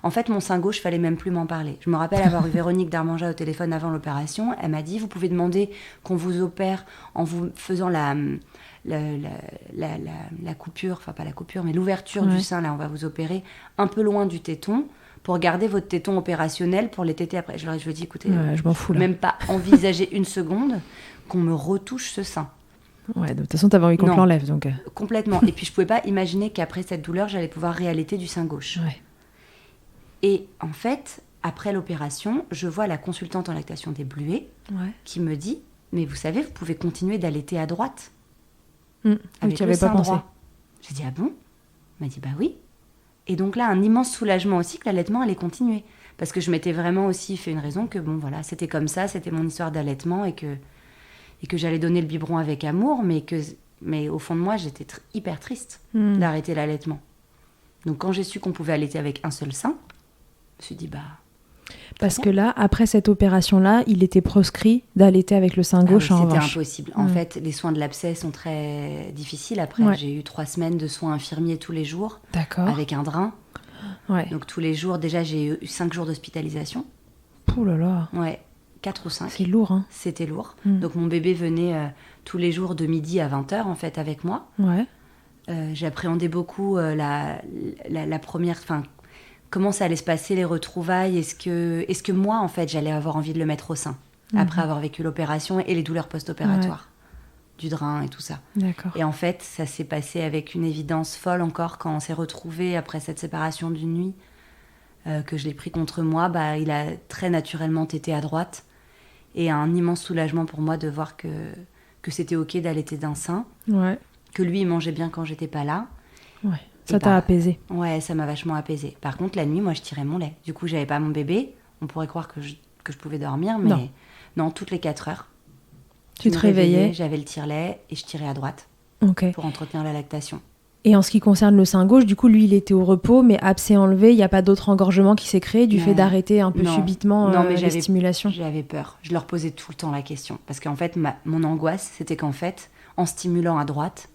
en fait, mon sein gauche, fallait même plus m'en parler. Je me rappelle avoir eu Véronique Darmanja au téléphone avant l'opération. Elle m'a dit, vous pouvez demander qu'on vous opère en vous faisant la coupure, enfin pas la coupure, mais l'ouverture du sein, là, on va vous opérer un peu loin du téton pour garder votre téton opérationnel pour les téter après. Je leur ai dit, écoutez, je m'en fous, là. Même pas envisager une seconde qu'on me retouche ce sein. Ouais, de toute façon, t'avais envie qu'on te l'enlève, donc... Complètement. Et puis, je pouvais pas imaginer qu'après cette douleur, j'allais pouvoir réallaiter du sein gauche. Ouais. Et en fait, après l'opération, je vois la consultante en lactation des Bluets qui me dit, mais vous savez, vous pouvez continuer d'allaiter à droite. Avec tu le avais pas sein pensé. droit. J'ai dit, ah bon ? Elle m'a dit, bah oui. Et donc là, un immense soulagement aussi que l'allaitement allait continuer. Parce que je m'étais vraiment aussi fait une raison que, bon, voilà, c'était comme ça, c'était mon histoire d'allaitement et que j'allais donner le biberon avec amour, mais au fond de moi, j'étais hyper triste d'arrêter l'allaitement. Donc quand j'ai su qu'on pouvait allaiter avec un seul sein, je me suis dit, Parce que là, après cette opération-là, il était proscrit d'allaiter avec le sein gauche en revanche. C'était impossible. En fait, les soins de l'abcès sont très difficiles. Après, j'ai eu 3 semaines de soins infirmiers tous les jours. D'accord. Avec un drain. Ouais. Donc tous les jours, déjà, j'ai eu 5 jours d'hospitalisation. Ouh là là. Ouais. 4 ou 5. C'est lourd, hein. C'était lourd. Donc mon bébé venait tous les jours de midi à 20h, en fait, avec moi. Ouais. J'appréhendais beaucoup la première... Comment ça allait se passer, les retrouvailles. Est-ce que moi, en fait, j'allais avoir envie de le mettre au sein après avoir vécu l'opération et les douleurs post-opératoires du drain et tout ça. D'accord. Et en fait, ça s'est passé avec une évidence folle encore quand on s'est retrouvés après cette séparation d'une nuit, que je l'ai pris contre moi. Il a très naturellement tété à droite. Et un immense soulagement pour moi de voir que c'était OK d'allaiter d'un sein. Ouais. Que lui, il mangeait bien quand j'étais pas là. Ouais. Ça t'a apaisé. Ouais, ça m'a vachement apaisé. Par contre, la nuit, moi, je tirais mon lait. Du coup, j'avais pas mon bébé. On pourrait croire que je pouvais dormir, mais non, toutes les 4 heures. Tu te réveillais. J'avais le tire-lait et je tirais à droite pour entretenir la lactation. Et en ce qui concerne le sein gauche, du coup, lui, il était au repos, mais abcès enlevé, il n'y a pas d'autre engorgement qui s'est créé du fait d'arrêter un peu subitement les stimulations. J'avais peur. Je leur posais tout le temps la question. Parce qu'en fait, mon angoisse, c'était qu'en fait, en stimulant à droite,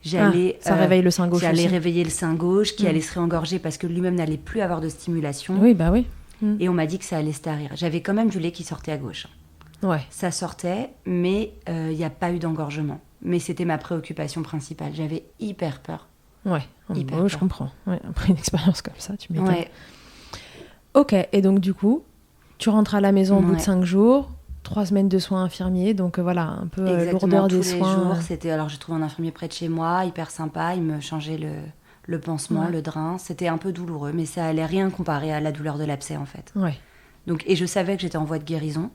j'allais... ça réveille le sein gauche J'allais aussi. réveiller le sein gauche qui allait se réengorger parce que lui-même n'allait plus avoir de stimulation. Oui, bah oui. Et on m'a dit que ça allait se tarir. J'avais quand même du lait qui sortait à gauche. Ouais. Ça sortait, mais il n'y a pas eu d'engorgement. Mais c'était ma préoccupation principale. J'avais hyper peur. Ouais, je comprends. Ouais, après une expérience comme ça, tu m'étonnes. Ouais. Ok, et donc du coup, tu rentres à la maison au bout de 5 jours, 3 semaines de soins infirmiers, donc voilà, un peu lourdeur des soins. Tous les jours, c'était... Alors j'ai trouvé un infirmier près de chez moi, hyper sympa, il me changeait le pansement, le drain. C'était un peu douloureux, mais ça allait rien comparer à la douleur de l'abcès en fait. Ouais. Donc, et je savais que j'étais en voie de guérison.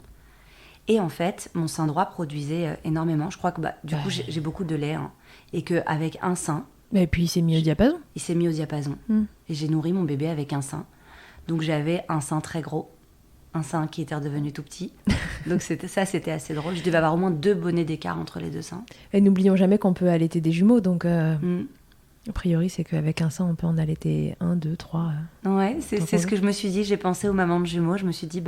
Et en fait, mon sein droit produisait énormément. Je crois que du coup, j'ai beaucoup de lait. Et qu'avec un sein... Et puis il s'est mis au diapason. Il s'est mis au diapason. Et j'ai nourri mon bébé avec un sein. Donc j'avais un sein très gros. Un sein qui était redevenu tout petit. Donc c'était assez drôle. Je devais avoir au moins 2 bonnets d'écart entre les 2 seins. Et n'oublions jamais qu'on peut allaiter des jumeaux. Donc a priori, c'est qu'avec un sein, on peut en allaiter 1, 2, 3. Ouais, c'est ce que je me suis dit. J'ai pensé aux mamans de jumeaux. Je me suis dit,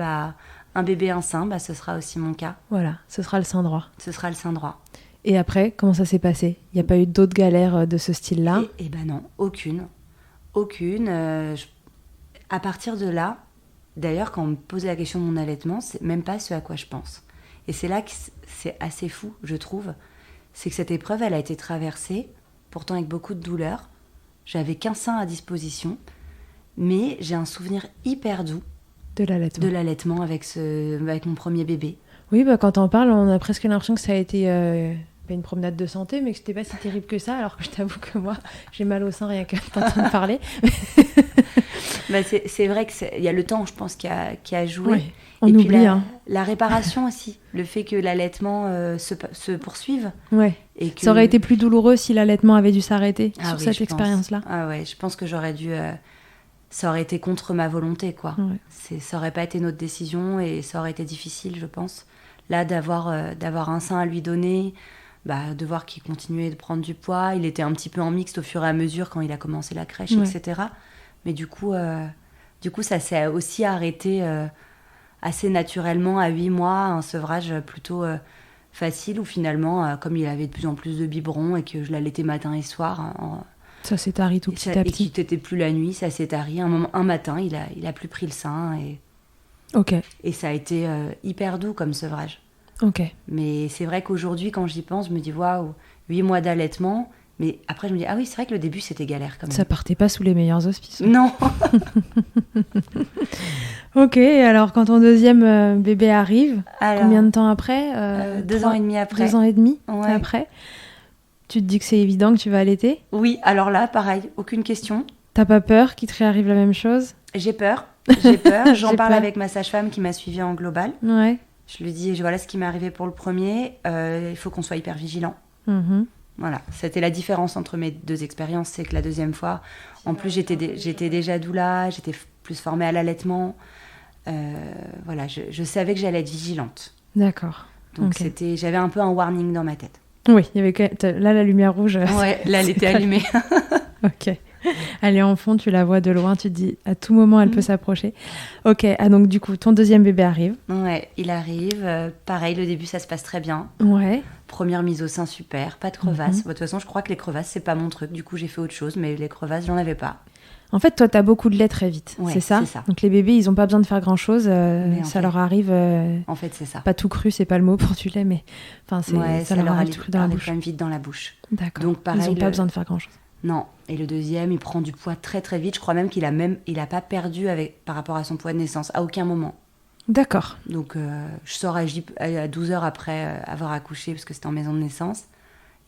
un bébé, un sein, ce sera aussi mon cas. Voilà, ce sera le sein droit. Ce sera le sein droit. Et après, comment ça s'est passé ? Il n'y a pas eu d'autres galères de ce style-là ? Eh ben non, aucune. Aucune. À partir de là, d'ailleurs, quand on me posait la question de mon allaitement, c'est même pas ce à quoi je pense. Et c'est là que c'est assez fou, je trouve. C'est que cette épreuve, elle a été traversée, pourtant avec beaucoup de douleur. J'avais qu'un sein à disposition, mais j'ai un souvenir hyper doux de l'allaitement avec mon premier bébé. Oui, quand t'en parles, on a presque l'impression que ça a été pas une promenade de santé, mais que c'était pas si terrible que ça, alors que je t'avoue que moi, j'ai mal au sein rien qu'à t'entendre parler. Bah, c'est vrai qu'il y a le temps, je pense, qui a joué. Ouais, on et oublie. puis Hein. la réparation aussi. Le fait que l'allaitement se poursuive. Ouais. Et que... Ça aurait été plus douloureux si l'allaitement avait dû s'arrêter sur oui, cette expérience-là. Ah ouais, je pense que j'aurais dû... ça aurait été contre ma volonté, quoi. Ouais. Ça aurait pas été notre décision et ça aurait été difficile, je pense. Là, d'avoir un sein à lui donner, de voir qu'il continuait de prendre du poids. Il était un petit peu en mixte au fur et à mesure quand il a commencé la crèche, etc. Mais du coup, ça s'est aussi arrêté assez naturellement à 8 mois, un sevrage plutôt facile où finalement, comme il avait de plus en plus de biberons et que je l'allaitais matin et soir... Ça s'est tari tout petit à petit. Et qu'il t'était plus la nuit, ça s'est tari. Un matin, il a plus pris le sein. Et ça a été hyper doux comme sevrage. Ok. Mais c'est vrai qu'aujourd'hui, quand j'y pense, je me dis, waouh, 8 mois d'allaitement. Mais après, je me dis, ah oui, c'est vrai que le début, c'était galère quand même. Ça partait pas sous les meilleurs auspices. Non. Ok, alors quand ton deuxième bébé arrive, combien de temps après 2 ans et demi après. 2 ans et demi ouais. Après. Tu te dis que c'est évident que tu vas allaiter ? Oui, alors là, pareil, aucune question. T'as pas peur qu'il te réarrive la même chose ? J'ai peur. J'en parle avec ma sage-femme qui m'a suivie en global. Ouais. Je lui dis, voilà ce qui m'est arrivé pour le premier, il faut qu'on soit hyper vigilant. Mm-hmm. Voilà, c'était la différence entre mes 2 expériences, c'est que la deuxième fois, en plus j'étais déjà doula, j'étais plus formée à l'allaitement. Voilà, je savais que j'allais être vigilante. D'accord. Donc j'avais un peu un warning dans ma tête. Oui, il y avait là la lumière rouge. Ouais, là elle était allumée. Ok. Elle est en fond, tu la vois de loin, tu te dis à tout moment elle peut s'approcher. Ok, donc du coup ton deuxième bébé arrive. Ouais, il arrive. Pareil, le début ça se passe très bien. Ouais. Première mise au sein super, pas de crevasses. De toute façon, je crois que les crevasses c'est pas mon truc. Du coup j'ai fait autre chose, mais les crevasses j'en avais pas. En fait, toi, t'as beaucoup de lait très vite, ouais, c'est ça. Donc les bébés, ils ont pas besoin de faire grand-chose. Ça leur arrive. En fait, c'est ça. Pas tout cru, c'est pas le mot pour du lait, mais enfin, ça leur arrive tout cru dans la bouche. Quand même vite dans la bouche. D'accord. Donc pareil, ils ont pas besoin de faire grand-chose. Non. Et le deuxième, il prend du poids très très vite. Je crois même qu'il a pas perdu par rapport à son poids de naissance à aucun moment. D'accord. Donc je sors à 12 heures après avoir accouché parce que c'était en maison de naissance.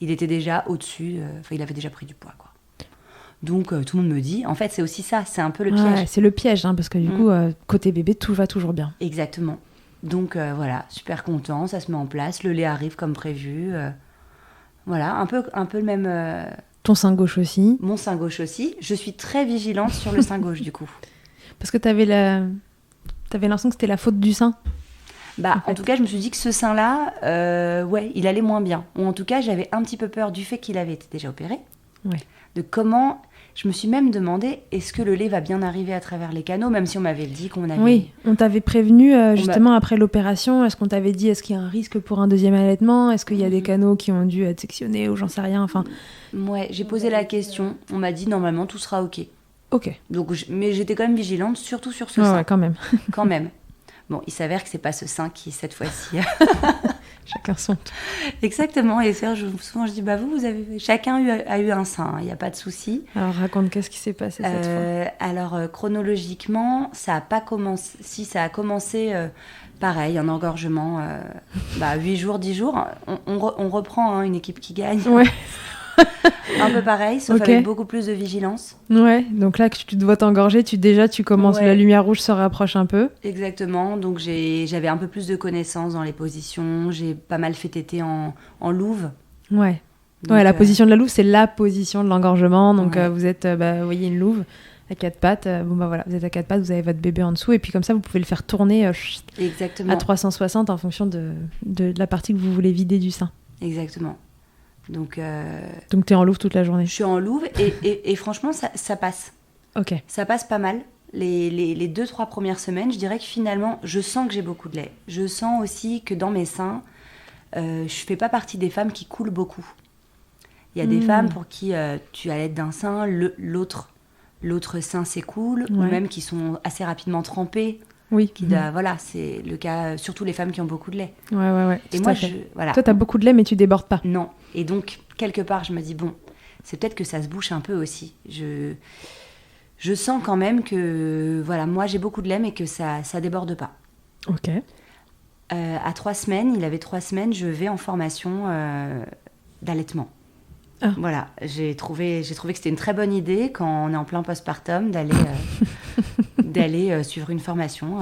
Il était déjà au-dessus. Il avait déjà pris du poids, quoi. Donc tout le monde me dit, en fait c'est aussi ça, c'est un peu le piège. Ouais, c'est le piège, hein, parce que du coup, côté bébé, tout va toujours bien. Exactement. Donc voilà, super content, ça se met en place, le lait arrive comme prévu. Voilà, un peu le même... Ton sein gauche aussi. Mon sein gauche aussi. Je suis très vigilante sur le sein gauche du coup. Parce que t'avais l'impression que c'était la faute du sein. En tout cas, je me suis dit que ce sein-là, il allait moins bien. Ou en tout cas, j'avais un petit peu peur du fait qu'il avait été déjà opéré. Ouais. De comment... Je me suis même demandé, est-ce que le lait va bien arriver à travers les canaux, même si on m'avait dit qu'on avait... Oui, on t'avait prévenu justement après l'opération. Est-ce qu'on t'avait dit, est-ce qu'il y a un risque pour un deuxième allaitement ? Est-ce qu'il y a des canaux qui ont dû être sectionnés ou j'en sais rien, enfin... Ouais, j'ai posé la question. On m'a dit, normalement, tout sera OK. Ok. Donc, mais j'étais quand même vigilante, surtout sur ce sein. Ouais, quand même. Quand même. Bon, il s'avère que c'est pas ce sein qui, cette fois-ci... Chacun son. Exactement. Et souvent, je dis, vous avez... Chacun a eu un sein, il n'y a pas de souci. Alors, raconte, qu'est-ce qui s'est passé cette fois ? Alors, chronologiquement, ça a pas commencé... Si, ça a commencé, pareil, un engorgement, 8 jours, 10 jours. On reprend une équipe qui gagne. Ouais. Un peu pareil, sauf avec beaucoup plus de vigilance. Ouais, donc là que tu dois t'engorger, tu commences, la lumière rouge se rapproche un peu. Exactement, donc j'avais un peu plus de connaissances dans les positions, j'ai pas mal fait téter en louve. Ouais, donc, la position de la louve, c'est la position de l'engorgement, donc vous êtes, vous voyez une louve à 4 pattes, vous êtes à 4 pattes, vous avez votre bébé en dessous, et puis comme ça, vous pouvez le faire tourner Exactement. à 360 en fonction de la partie que vous voulez vider du sein. Exactement. Donc t'es en louve toute la journée. Je suis en louve et franchement ça passe. Ok. Ça passe pas mal. Les 2-3 premières semaines, je dirais que finalement je sens que j'ai beaucoup de lait. Je sens aussi que dans mes seins, je fais pas partie des femmes qui coulent beaucoup. Il y a des femmes pour qui tu allaites d'un sein, l'autre sein s'écoule, ou même qui sont assez rapidement trempées. Oui. Voilà, c'est le cas, surtout les femmes qui ont beaucoup de lait. Ouais. Et moi, voilà. Toi, t'as beaucoup de lait, mais tu débordes pas. Non. Et donc, quelque part, je me dis, c'est peut-être que ça se bouche un peu aussi. Je sens quand même que, moi, j'ai beaucoup de lait, mais que ça déborde pas. Ok. À 3 semaines, il avait 3 semaines, je vais en formation d'allaitement. Ah. Voilà, j'ai trouvé que c'était une très bonne idée quand on est en plein postpartum d'aller suivre une formation.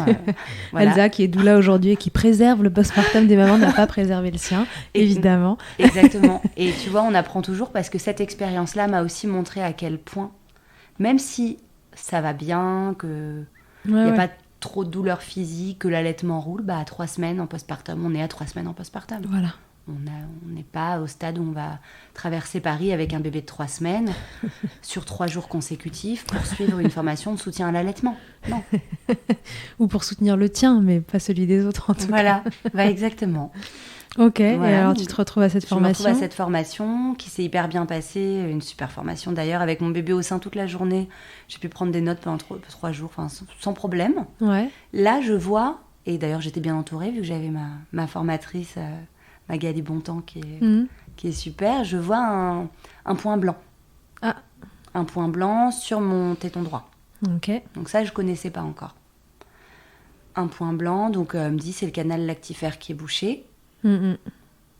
Voilà. Elsa, qui est doula aujourd'hui et qui préserve le postpartum des mamans, n'a pas préservé le sien, évidemment. Exactement. Et tu vois, on apprend toujours parce que cette expérience-là m'a aussi montré à quel point, même si ça va bien, qu'il n'y a pas trop de douleur physique, que l'allaitement roule, à 3 semaines en postpartum, on est à 3 semaines en postpartum. Voilà. On n'est pas au stade où on va traverser Paris avec un bébé de 3 semaines sur 3 jours consécutifs pour suivre une formation de soutien à l'allaitement. Non. Ou pour soutenir le tien, mais pas celui des autres en tout cas. Voilà, exactement. Ok, voilà. Et alors tu te retrouves à cette formation ? Je me retrouve à cette formation qui s'est hyper bien passée, une super formation d'ailleurs, avec mon bébé au sein toute la journée. J'ai pu prendre des notes pendant 3 jours, sans problème. Ouais. Là, je vois, et d'ailleurs j'étais bien entourée vu que j'avais ma formatrice... Magali Bontemps qui est super, je vois un point blanc. Ah. Un point blanc sur mon téton droit. Ok. Donc ça, je ne connaissais pas encore. Un point blanc, donc elle me dit c'est le canal lactifère qui est bouché.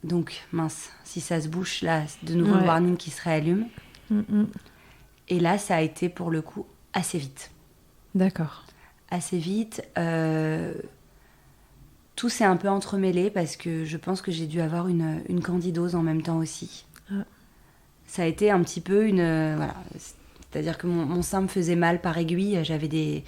Donc mince, si ça se bouche, là, de nouveau le warning qui se réallume. Et là, ça a été pour le coup assez vite. D'accord. Assez vite. Tout s'est un peu entremêlé parce que je pense que j'ai dû avoir une candidose en même temps aussi. Ah. Ça a été un petit peu voilà. C'est-à-dire que mon sein me faisait mal par aiguille. J'avais des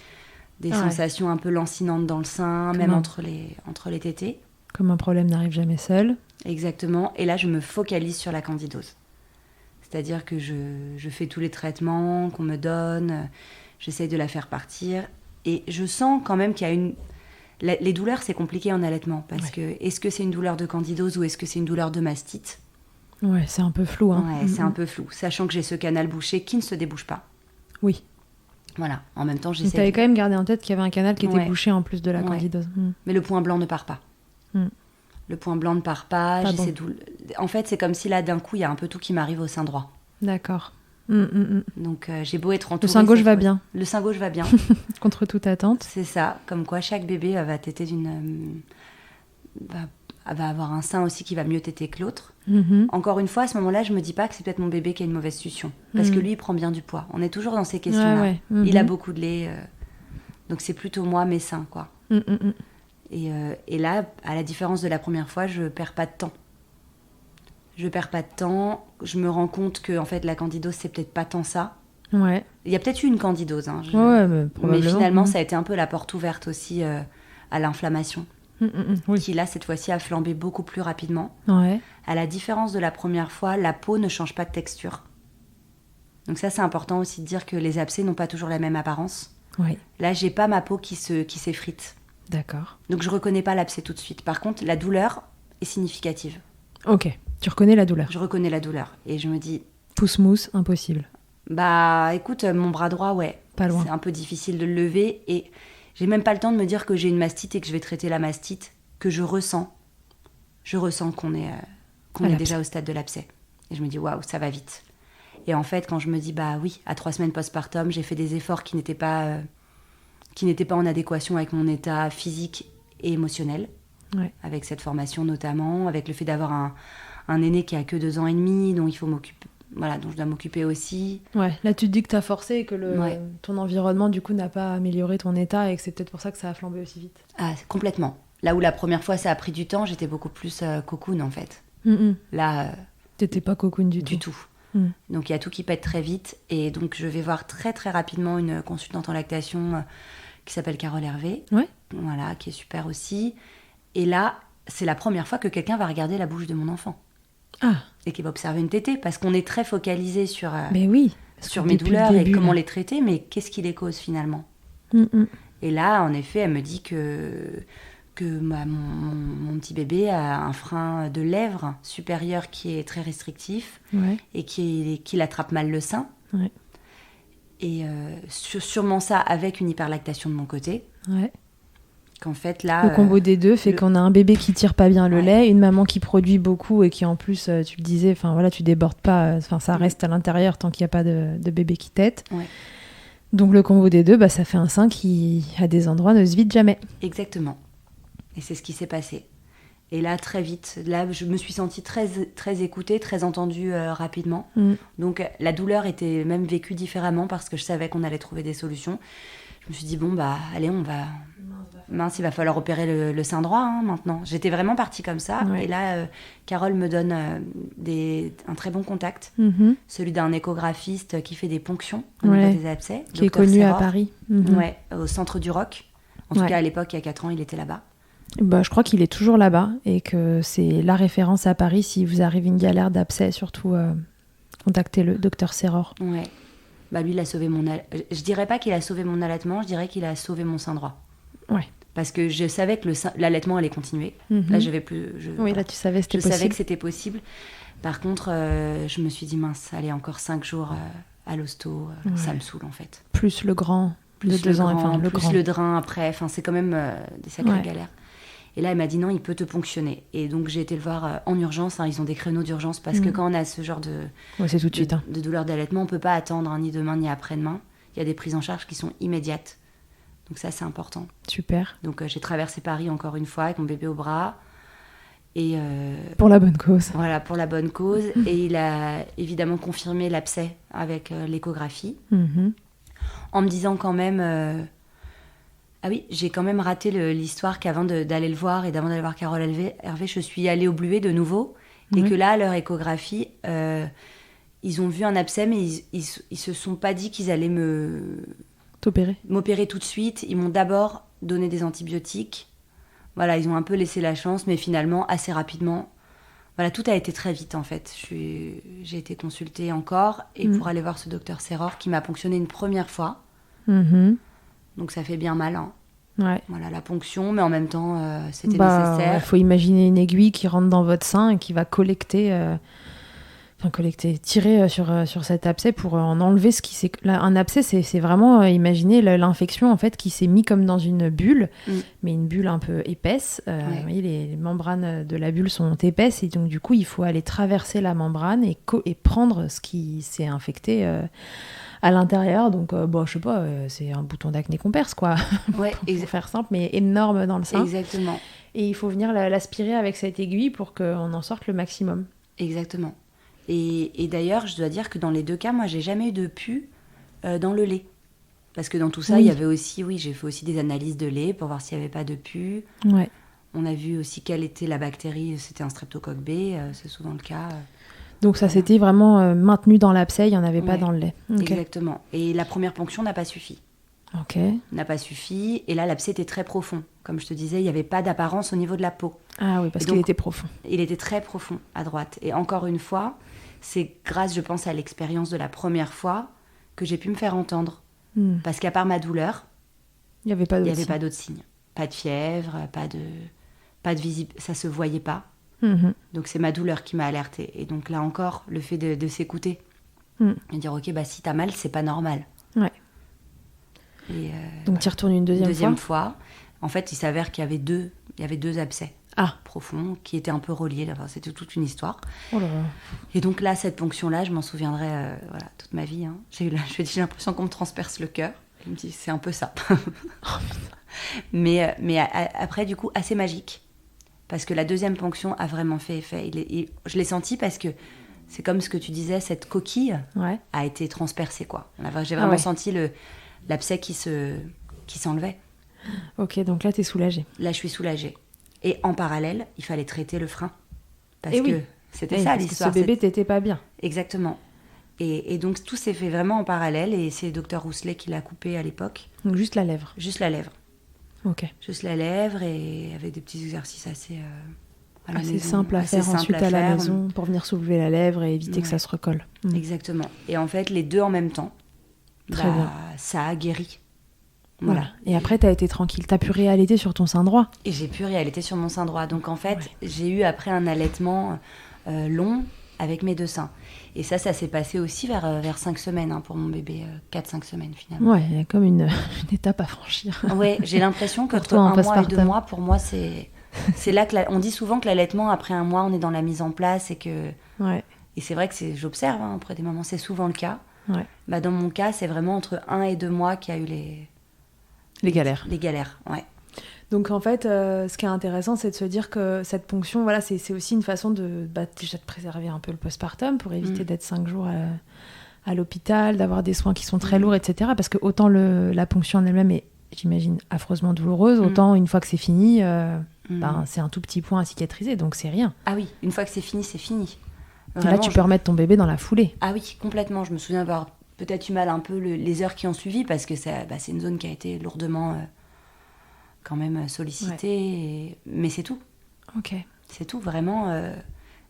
sensations un peu lancinantes dans le sein, même entre les tétés. Comme un problème n'arrive jamais seul. Exactement. Et là, je me focalise sur la candidose. C'est-à-dire que je fais tous les traitements qu'on me donne. J'essaye de la faire partir. Et je sens quand même qu'il y a les douleurs, c'est compliqué en allaitement parce que est-ce que c'est une douleur de candidose ou est-ce que c'est une douleur de mastite ? Ouais, c'est un peu flou. Hein. Ouais, c'est un peu flou, sachant que j'ai ce canal bouché qui ne se débouche pas. Oui. Voilà, en même temps, j'essaie... Tu avais quand même gardé en tête qu'il y avait un canal qui était bouché en plus de la candidose. Mais le point blanc ne part pas. Le point blanc ne part pas. En fait, c'est comme si là, d'un coup, il y a un peu tout qui m'arrive au sein droit. D'accord. Donc j'ai beau être entourée... Le sein gauche va bien. Le sein gauche va bien. Contre toute attente. C'est ça, comme quoi chaque bébé va téter va avoir un sein aussi qui va mieux téter que l'autre. Encore une fois, à ce moment-là, je me dis pas que c'est peut-être mon bébé qui a une mauvaise succion. Parce que lui, il prend bien du poids. On est toujours dans ces questions-là. Il a beaucoup de lait. Donc c'est plutôt moi, mes seins, quoi. Et là, à la différence de la première fois, je perds pas de temps. Je me rends compte que en fait, la candidose, c'est peut-être pas tant ça. Ouais. Il y a peut-être eu une candidose. Hein, mais finalement, ça a été un peu la porte ouverte aussi à l'inflammation. Qui là, cette fois-ci, a flambé beaucoup plus rapidement. Ouais. À la différence de la première fois, la peau ne change pas de texture. Donc ça, c'est important aussi de dire que les abcès n'ont pas toujours la même apparence. Ouais. Là, j'ai pas ma peau qui s'effrite. D'accord. Donc je reconnais pas l'abcès tout de suite. Par contre, la douleur est significative. Ok. Tu reconnais la douleur ? Je reconnais la douleur. Et je me dis... Pousse-mousse, impossible. Écoute, mon bras droit, ouais. Pas loin. C'est un peu difficile de le lever. Et j'ai même pas le temps de me dire que j'ai une mastite et que je vais traiter la mastite, que je ressens. Je ressens qu'on est déjà au stade de l'abcès. Et je me dis, waouh, ça va vite. Et en fait, quand je me dis, oui, à 3 semaines postpartum, j'ai fait des efforts qui n'étaient pas en adéquation avec mon état physique et émotionnel. Ouais. Avec cette formation notamment, avec le fait d'avoir un aîné qui a que 2 ans et demi, dont je dois m'occuper aussi. Ouais, là tu te dis que t'as forcé et que ton environnement du coup n'a pas amélioré ton état et que c'est peut-être pour ça que ça a flambé aussi vite. Ah, complètement. Là où la première fois ça a pris du temps, j'étais beaucoup plus cocoon en fait. Là... T'étais pas cocoon du tout. Donc il y a tout qui pète très vite et donc je vais voir très très rapidement une consultante en lactation qui s'appelle Carole Hervé. Ouais. Voilà, qui est super aussi. Et là, c'est la première fois que quelqu'un va regarder la bouche de mon enfant. Ah. Et qui va observer une tétée, parce qu'on est très focalisé sur, mais oui, sur mes douleurs et comment les traiter, mais qu'est-ce qui les cause finalement ? Et là, en effet, elle me dit que mon petit bébé a un frein de lèvres supérieur qui est très restrictif et qui attrape mal le sein. Ouais. Et sûrement ça avec une hyperlactation de mon côté. Ouais. Qu'en fait, là, le combo des deux fait qu'on a un bébé qui tire pas bien le lait, une maman qui produit beaucoup et qui en plus, tu le disais, tu débordes pas, ça reste à l'intérieur tant qu'il n'y a pas de bébé qui tète. Ouais. Donc le combo des deux, ça fait un sein qui, à des endroits, ne se vide jamais. Exactement. Et c'est ce qui s'est passé. Et là, très vite, là, je me suis sentie très, très écoutée, très entendue rapidement. Donc, la douleur était même vécue différemment parce que je savais qu'on allait trouver des solutions. Je me suis dit, bon, bah, allez, on va... Mince, il va falloir opérer le sein droit maintenant. J'étais vraiment partie comme ça. Ouais. Et là, Carole me donne un très bon contact. Celui d'un échographiste qui fait des ponctions au niveau des abcès. Qui est connu à Paris. Ouais, au centre du Roc. En tout cas, à l'époque, il y a 4 ans, il était là-bas. Bah, je crois qu'il est toujours là-bas et que c'est la référence à Paris. Si vous arrive une galère d'abcès, surtout contactez-le, docteur Serror. Ouais. Bah, lui, il a sauvé je dirais pas qu'il a sauvé mon allaitement, je dirais qu'il a sauvé mon sein droit. Ouais. Parce que je savais que l'allaitement allait continuer. Là, je vais plus. Oui, là, tu savais c'était possible. Je savais que c'était possible. Par contre, je me suis dit, mince, allez, encore 5 jours à l'hosto, ça me saoule en fait. Plus le grand, plus de 2 ans, grand, le plus grand. Le drain après, enfin, c'est quand même des sacrées galères. Et là, elle m'a dit non, il peut te ponctionner. Et donc, j'ai été le voir en urgence. Ils ont des créneaux d'urgence parce que quand on a ce genre c'est tout de suite, de douleur d'allaitement, on ne peut pas attendre ni demain ni après-demain. Il y a des prises en charge qui sont immédiates. Donc ça, c'est important. Super. Donc, j'ai traversé Paris encore une fois avec mon bébé au bras. Et pour la bonne cause. Voilà, pour la bonne cause. Et il a évidemment confirmé l'abcès avec l'échographie. En me disant quand même... Ah oui, j'ai quand même raté l'histoire qu'avant d'aller le voir et d'avant d'aller voir Carole Hervé, je suis allée au Bluet de nouveau. Et que là, à leur échographie, ils ont vu un abcès, mais ils se sont pas dit qu'ils allaient m'opérer tout de suite. Ils m'ont d'abord donné des antibiotiques. Voilà, ils ont un peu laissé la chance, mais finalement, assez rapidement. Voilà, tout a été très vite, en fait. J'ai été consultée encore, et pour aller voir ce docteur Serror, qui m'a ponctionné une première fois. Donc ça fait bien mal. Ouais. Voilà, la ponction, mais en même temps, c'était nécessaire. Il faut imaginer une aiguille qui rentre dans votre sein et qui va tirer sur cet abcès pour en enlever ce qui s'est... Un abcès, c'est vraiment imaginer l'infection en fait qui s'est mis comme dans une bulle, mais une bulle un peu épaisse. Vous voyez, les membranes de la bulle sont épaisses et donc du coup, il faut aller traverser la membrane et prendre ce qui s'est infecté à l'intérieur. Donc, je sais pas, c'est un bouton d'acné qu'on perce, quoi. Ouais, pour faire simple, mais énorme dans le sein. Exactement. Et il faut venir l'aspirer avec cette aiguille pour qu'on en sorte le maximum. Exactement. Et d'ailleurs, je dois dire que dans les 2 cas, moi, j'ai jamais eu de pus dans le lait. Parce que dans tout ça, il y avait aussi, j'ai fait aussi des analyses de lait pour voir s'il n'y avait pas de pus. Ouais. On a vu aussi quelle était la bactérie, c'était un streptocoque B, c'est souvent le cas. Donc ça s'était vraiment maintenu dans l'abcès, il n'y en avait pas dans le lait. Okay. Exactement. Et la première ponction n'a pas suffi. Ok. N'a pas suffi. Et là, l'abcès était très profond. Comme je te disais, il n'y avait pas d'apparence au niveau de la peau. Ah oui, parce qu'il était profond. Il était très profond à droite. Et encore une fois, c'est grâce, je pense, à l'expérience de la première fois que j'ai pu me faire entendre. Parce qu'à part ma douleur, il n'y avait pas d'autres signes. Pas de fièvre, pas de visible, ça se voyait pas. Donc c'est ma douleur qui m'a alertée. Et donc là encore, le fait de s'écouter et dire ok, si t'as mal, c'est pas normal. Ouais. Et donc tu y retournes une deuxième fois. En fait, il s'avère qu'il y avait 2 abcès profonds qui étaient un peu reliés. Enfin, c'était toute une histoire. Oh là là. Et donc là, cette ponction-là, je m'en souviendrai toute ma vie. J'ai l'impression qu'on me transperce le cœur. Je me dis, c'est un peu ça. mais après, du coup, assez magique. Parce que la deuxième ponction a vraiment fait effet. Je l'ai senti parce que c'est comme ce que tu disais, cette coquille a été transpercée, quoi. J'ai vraiment senti l'abcès qui s'enlevait. Ok, donc là, t'es soulagée. Là, je suis soulagée. Et en parallèle, il fallait traiter le frein. Parce que c'était ça l'histoire. Parce que ce bébé, t'étais pas bien. Exactement. Et donc, tout s'est fait vraiment en parallèle. Et c'est le docteur Rousselet qui l'a coupé à l'époque. Donc, juste la lèvre. Juste la lèvre. Ok. Juste la lèvre et avec des petits exercices assez simple à faire ensuite à la maison pour venir soulever la lèvre et éviter que ça se recolle. Exactement. Et en fait, les 2 en même temps, très bien. Ça a guéri. Voilà. Et après, t'as été tranquille. T'as pu réallaiter sur ton sein droit. Et j'ai pu réallaiter sur mon sein droit. Donc en fait, j'ai eu après un allaitement long avec mes 2 seins. Et ça s'est passé aussi vers 5 semaines pour mon bébé, 4-5 semaines finalement. Ouais, il y a comme une étape à franchir. Ouais, j'ai l'impression qu'entre 1 mois et 2 mois, pour moi, c'est là que on dit souvent que l'allaitement, après 1 mois, on est dans la mise en place et que... Ouais. Et c'est vrai que j'observe auprès des mamans, c'est souvent le cas. Ouais. Dans mon cas, c'est vraiment entre 1 et 2 mois qu'il y a eu les galères. Les galères, ouais. Donc en fait, ce qui est intéressant, c'est de se dire que cette ponction, voilà, c'est aussi une façon de déjà de préserver un peu le postpartum pour éviter d'être 5 jours à l'hôpital, d'avoir des soins qui sont très lourds, etc. Parce que autant la ponction en elle-même est, j'imagine, affreusement douloureuse, autant une fois que c'est fini, c'est un tout petit point à cicatriser, donc c'est rien. Ah oui, une fois que c'est fini, c'est fini. Vraiment, là, tu peux remettre ton bébé dans la foulée. Ah oui, complètement. Je me souviens avoir peut-être eu mal un peu les heures qui ont suivi parce que c'est une zone qui a été lourdement quand même sollicitée. Mais c'est tout. Ok. C'est tout, vraiment.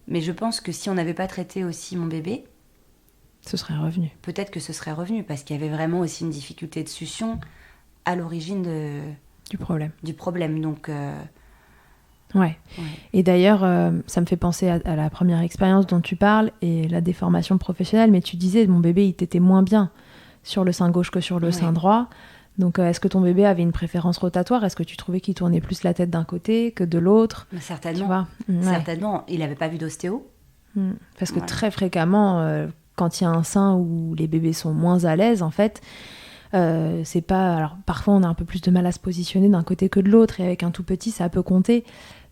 Mais je pense que si on n'avait pas traité aussi mon bébé... Ce serait revenu. Peut-être que ce serait revenu parce qu'il y avait vraiment aussi une difficulté de succion à l'origine du problème. Donc... Ouais. Et d'ailleurs, ça me fait penser à la première expérience dont tu parles et la déformation professionnelle, mais tu disais, mon bébé, il t'était moins bien sur le sein gauche que sur le sein droit. Donc, est-ce que ton bébé avait une préférence rotatoire ? Est-ce que tu trouvais qu'il tournait plus la tête d'un côté que de l'autre ? Certainement. Tu vois ? Certainement. Il n'avait pas vu d'ostéo. Parce que très fréquemment, quand il y a un sein où les bébés sont moins à l'aise, en fait... c'est pas... Alors, parfois, on a un peu plus de mal à se positionner d'un côté que de l'autre, et avec un tout petit, ça peut compter.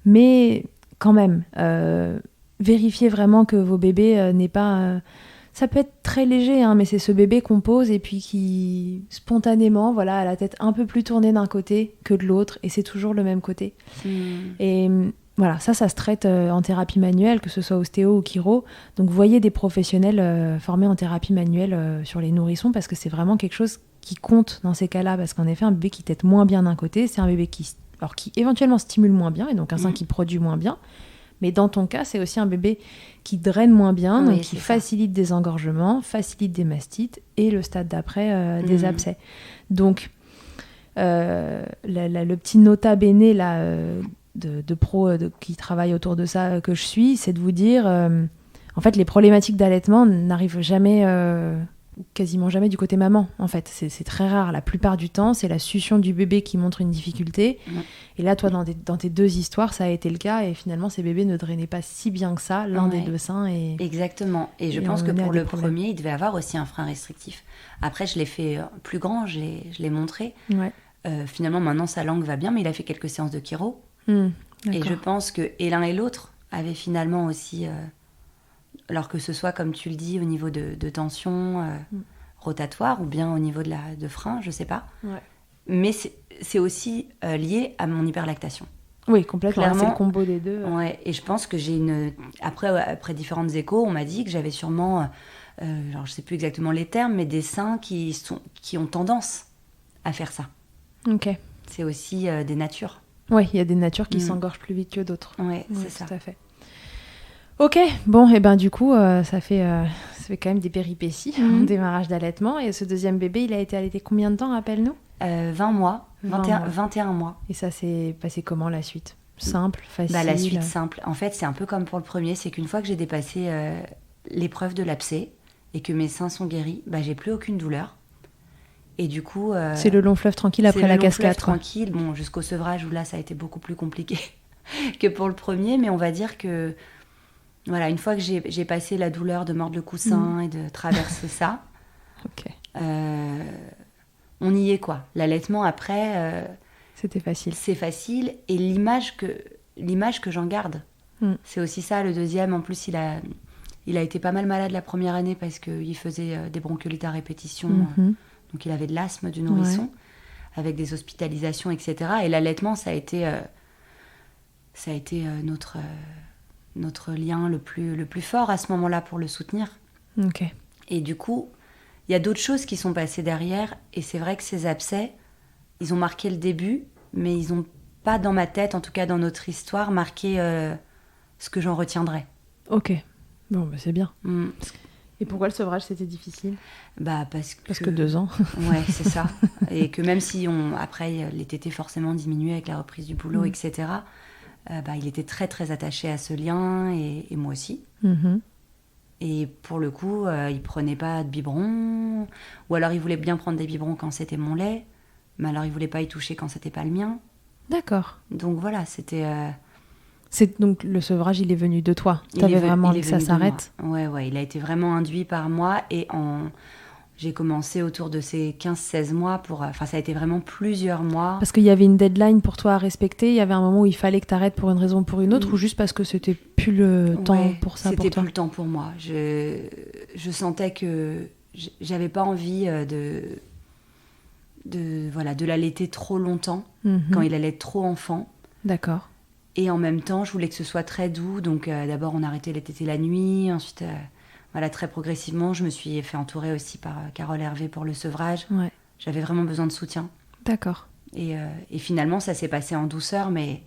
Mais quand même, vérifiez vraiment que vos bébés n'aient pas... ça peut être très léger, hein, mais c'est ce bébé qu'on pose et puis qui, spontanément, voilà, a la tête un peu plus tournée d'un côté que de l'autre, et c'est toujours le même côté. Et voilà, ça se traite en thérapie manuelle, que ce soit ostéo ou chiro. Donc, voyez des professionnels formés en thérapie manuelle sur les nourrissons, parce que c'est vraiment quelque chose qui compte dans ces cas-là, parce qu'en effet, un bébé qui tète moins bien d'un côté, c'est un bébé qui éventuellement stimule moins bien, et donc un sein qui produit moins bien. Mais dans ton cas, c'est aussi un bébé qui draine moins bien, donc qui facilite des engorgements, facilite des mastites, et le stade d'après, des abcès. Donc, le petit nota bene là, de pros qui travaillent autour de ça que je suis, c'est de vous dire, en fait, les problématiques d'allaitement n'arrivent jamais... quasiment jamais du côté maman, en fait. C'est très rare. La plupart du temps, c'est la succion du bébé qui montre une difficulté. Et là, toi, dans tes 2 histoires, ça a été le cas. Et finalement, ces bébés ne drainaient pas si bien que ça, l'un des 2 seins. Exactement. Et je pense que pour le premier, il devait avoir aussi un frein restrictif. Après, je l'ai fait plus grand, je l'ai montré. Finalement, maintenant, sa langue va bien, mais il a fait quelques séances de chiro. Et je pense que l'un et l'autre avaient finalement aussi... alors que ce soit, comme tu le dis, au niveau de tension rotatoire ou bien au niveau de frein, je sais pas. Mais c'est aussi lié à mon hyperlactation. Oui, complètement. Clairement, c'est le combo des deux. Ouais, et je pense que j'ai après différentes échos, on m'a dit que j'avais sûrement, alors je sais plus exactement les termes, mais des seins qui ont tendance à faire ça. Ok. C'est aussi des natures. Oui, il y a des natures qui s'engorgent plus vite que d'autres. Ouais, c'est ça. Tout à fait. Ok, bon, et ben du coup, ça fait quand même des péripéties en démarrage d'allaitement. Et ce deuxième bébé, il a été allaité combien de temps, rappelle-nous ? 20 mois, 21 mois. Et ça s'est passé comment, la suite ? Simple, facile ? La suite simple. En fait, c'est un peu comme pour le premier, c'est qu'une fois que j'ai dépassé l'épreuve de l'abcès et que mes seins sont guéris, j'ai plus aucune douleur. Et du coup... c'est le long fleuve tranquille après la cascade. C'est le long fleuve tranquille, bon, jusqu'au sevrage où là, ça a été beaucoup plus compliqué que pour le premier, mais on va dire que... Voilà, une fois que j'ai passé la douleur de mordre le coussin et de traverser ça, on y est, quoi. L'allaitement, après... c'était facile. C'est facile. Et l'image que j'en garde, c'est aussi ça. Le deuxième, en plus, il a été pas mal malade la première année parce qu'il faisait des bronchiolites à répétition. Donc, il avait de l'asthme du nourrisson, avec des hospitalisations, etc. Et l'allaitement, ça a été notre lien le plus fort à ce moment-là pour le soutenir. Ok. Et du coup, il y a d'autres choses qui sont passées derrière. Et c'est vrai que ces abcès, ils ont marqué le début, mais ils n'ont pas, dans ma tête, en tout cas dans notre histoire, marqué ce que j'en retiendrai. Ok. Bon, c'est bien. Et pourquoi le sevrage, c'était difficile ? Parce que 2 ans. Ouais, c'est ça. Et que même si après, les tétés forcément diminuaient avec la reprise du boulot, etc., il était très très attaché à ce lien, et moi aussi. Et pour le coup, il prenait pas de biberon, ou alors il voulait bien prendre des biberons quand c'était mon lait, mais alors il voulait pas y toucher quand c'était pas le mien. D'accord. Donc voilà, c'était... Donc le sevrage, il est venu de toi. T'avais vraiment envie que ça s'arrête ? Ouais, il a été vraiment induit par moi, et J'ai commencé autour de ces 15-16 mois Enfin, ça a été vraiment plusieurs mois. Parce qu'il y avait une deadline pour toi à respecter, il y avait un moment où il fallait que tu arrêtes pour une raison ou pour une autre, ou juste parce que c'était plus le temps pour ça pour toi? C'était plus le temps pour moi. Je sentais que j'avais pas envie de l'allaiter trop longtemps, quand il allait être trop enfant. D'accord. Et en même temps, je voulais que ce soit très doux. Donc d'abord, on a arrêté les tétés la nuit. Ensuite, très progressivement, je me suis fait entourer aussi par Carole Hervé pour le sevrage. Ouais. J'avais vraiment besoin de soutien. D'accord. Et finalement, ça s'est passé en douceur, mais...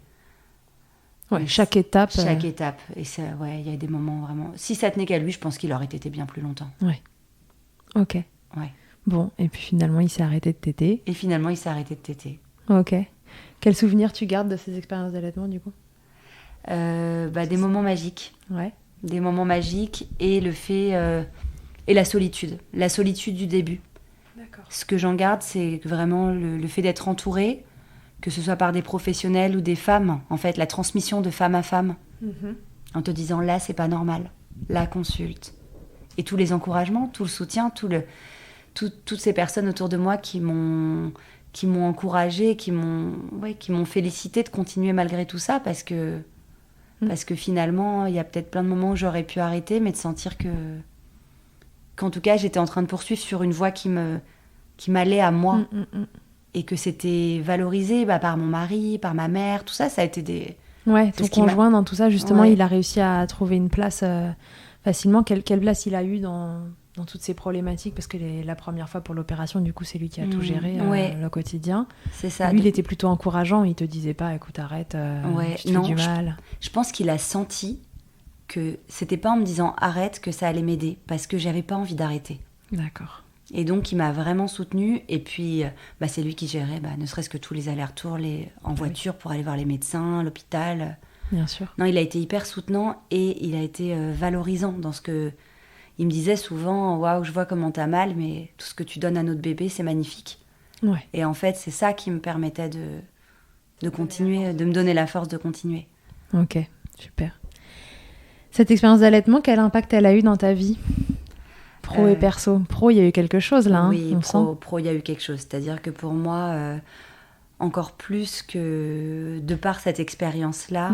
Ouais, chaque étape. Chaque étape. Et ça, il y a des moments vraiment... Si ça tenait qu'à lui, je pense qu'il aurait été bien plus longtemps. Ouais. Ok. Ouais. Bon, et puis finalement, il s'est arrêté de téter. Et finalement, il s'est arrêté de téter. Ok. Quel souvenir tu gardes de ces expériences d'allaitement, du coup? Des moments magiques. Ouais. Des moments magiques et le fait... et la solitude. La solitude du début. D'accord. Ce que j'en garde, c'est vraiment le fait d'être entourée, que ce soit par des professionnels ou des femmes. En fait, la transmission de femme à femme. En te disant, là, c'est pas normal. Là, consulte. Et tous les encouragements, tout le soutien, toutes ces personnes autour de moi qui m'ont encouragée, qui m'ont félicité de continuer malgré tout ça, parce que finalement, il y a peut-être plein de moments où j'aurais pu arrêter, mais de sentir qu'en tout cas, j'étais en train de poursuivre sur une voie qui m'allait à moi. Et que c'était valorisé par mon mari, par ma mère, tout ça, ça a été des... Ouais, ton conjoint dans tout ça, justement, il a réussi à trouver une place facilement. Quelle place il a eu dans toutes ces problématiques? Parce que la première fois pour l'opération, du coup, c'est lui qui a tout géré, le quotidien. C'est ça. Lui, il était plutôt encourageant, il te disait pas, écoute, arrête, je te fais du mal. Je pense qu'il a senti que c'était pas en me disant arrête que ça allait m'aider, parce que j'avais pas envie d'arrêter. D'accord. Et donc, il m'a vraiment soutenue. Et puis, c'est lui qui gérait, ne serait-ce que tous les allers-retours en voiture pour aller voir les médecins, l'hôpital. Bien sûr. Non, il a été hyper soutenant et il a été valorisant dans ce que... Il me disait souvent, waouh, je vois comment t'as mal, mais tout ce que tu donnes à notre bébé, c'est magnifique. Ouais. Et en fait, c'est ça qui me permettait de continuer, de me donner la force de continuer. Ok, super. Cette expérience d'allaitement, quel impact elle a eu dans ta vie ? Pro et perso. Pro, il y a eu quelque chose là. Oui, on pro, il y a eu quelque chose. C'est-à-dire que pour moi, encore plus que de par cette expérience-là,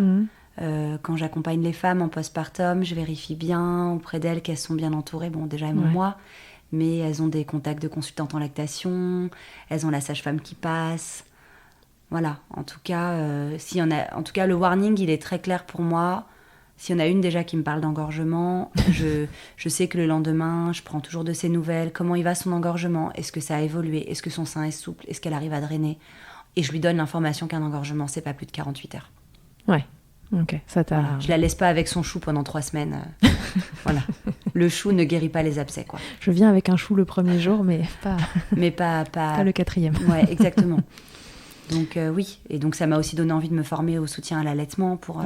quand j'accompagne les femmes en postpartum, je vérifie bien auprès d'elles qu'elles sont bien entourées. Bon, déjà, elles m'ont moi, mais elles ont des contacts de consultantes en lactation, elles ont la sage-femme qui passe. Voilà, en tout cas, le warning, il est très clair pour moi. S'il y en a une déjà qui me parle d'engorgement, je sais que le lendemain, je prends toujours de ses nouvelles. Comment il va son engorgement ? Est-ce que ça a évolué ? Est-ce que son sein est souple ? Est-ce qu'elle arrive à drainer ? Et je lui donne l'information qu'un engorgement, c'est pas plus de 48 heures. Ouais, ok. Ça t'a... Voilà. Je la laisse pas avec son chou pendant 3 semaines. Voilà. Le chou ne guérit pas les abcès, quoi. Je viens avec un chou le premier jour, mais pas le 4e. Ouais, exactement. Donc oui. Et donc ça m'a aussi donné envie de me former au soutien à l'allaitement pour...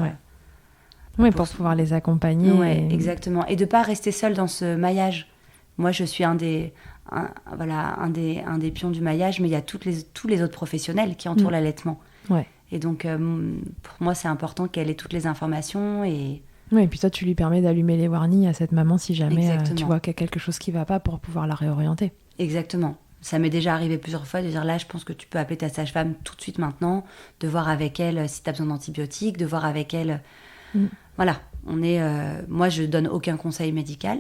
pour pouvoir les accompagner. Ouais, exactement. Et de pas rester seule dans ce maillage. Moi, je suis un des pions du maillage, mais il y a tous les autres professionnels qui entourent l'allaitement. Ouais. Et donc, pour moi, c'est important qu'elle ait toutes les informations. Et puis toi, tu lui permets d'allumer les warnings à cette maman si jamais tu vois qu'il y a quelque chose qui ne va pas pour pouvoir la réorienter. Exactement. Ça m'est déjà arrivé plusieurs fois de dire là, je pense que tu peux appeler ta sage-femme tout de suite maintenant, de voir avec elle si tu as besoin d'antibiotiques, de voir avec elle... Voilà, moi je donne aucun conseil médical,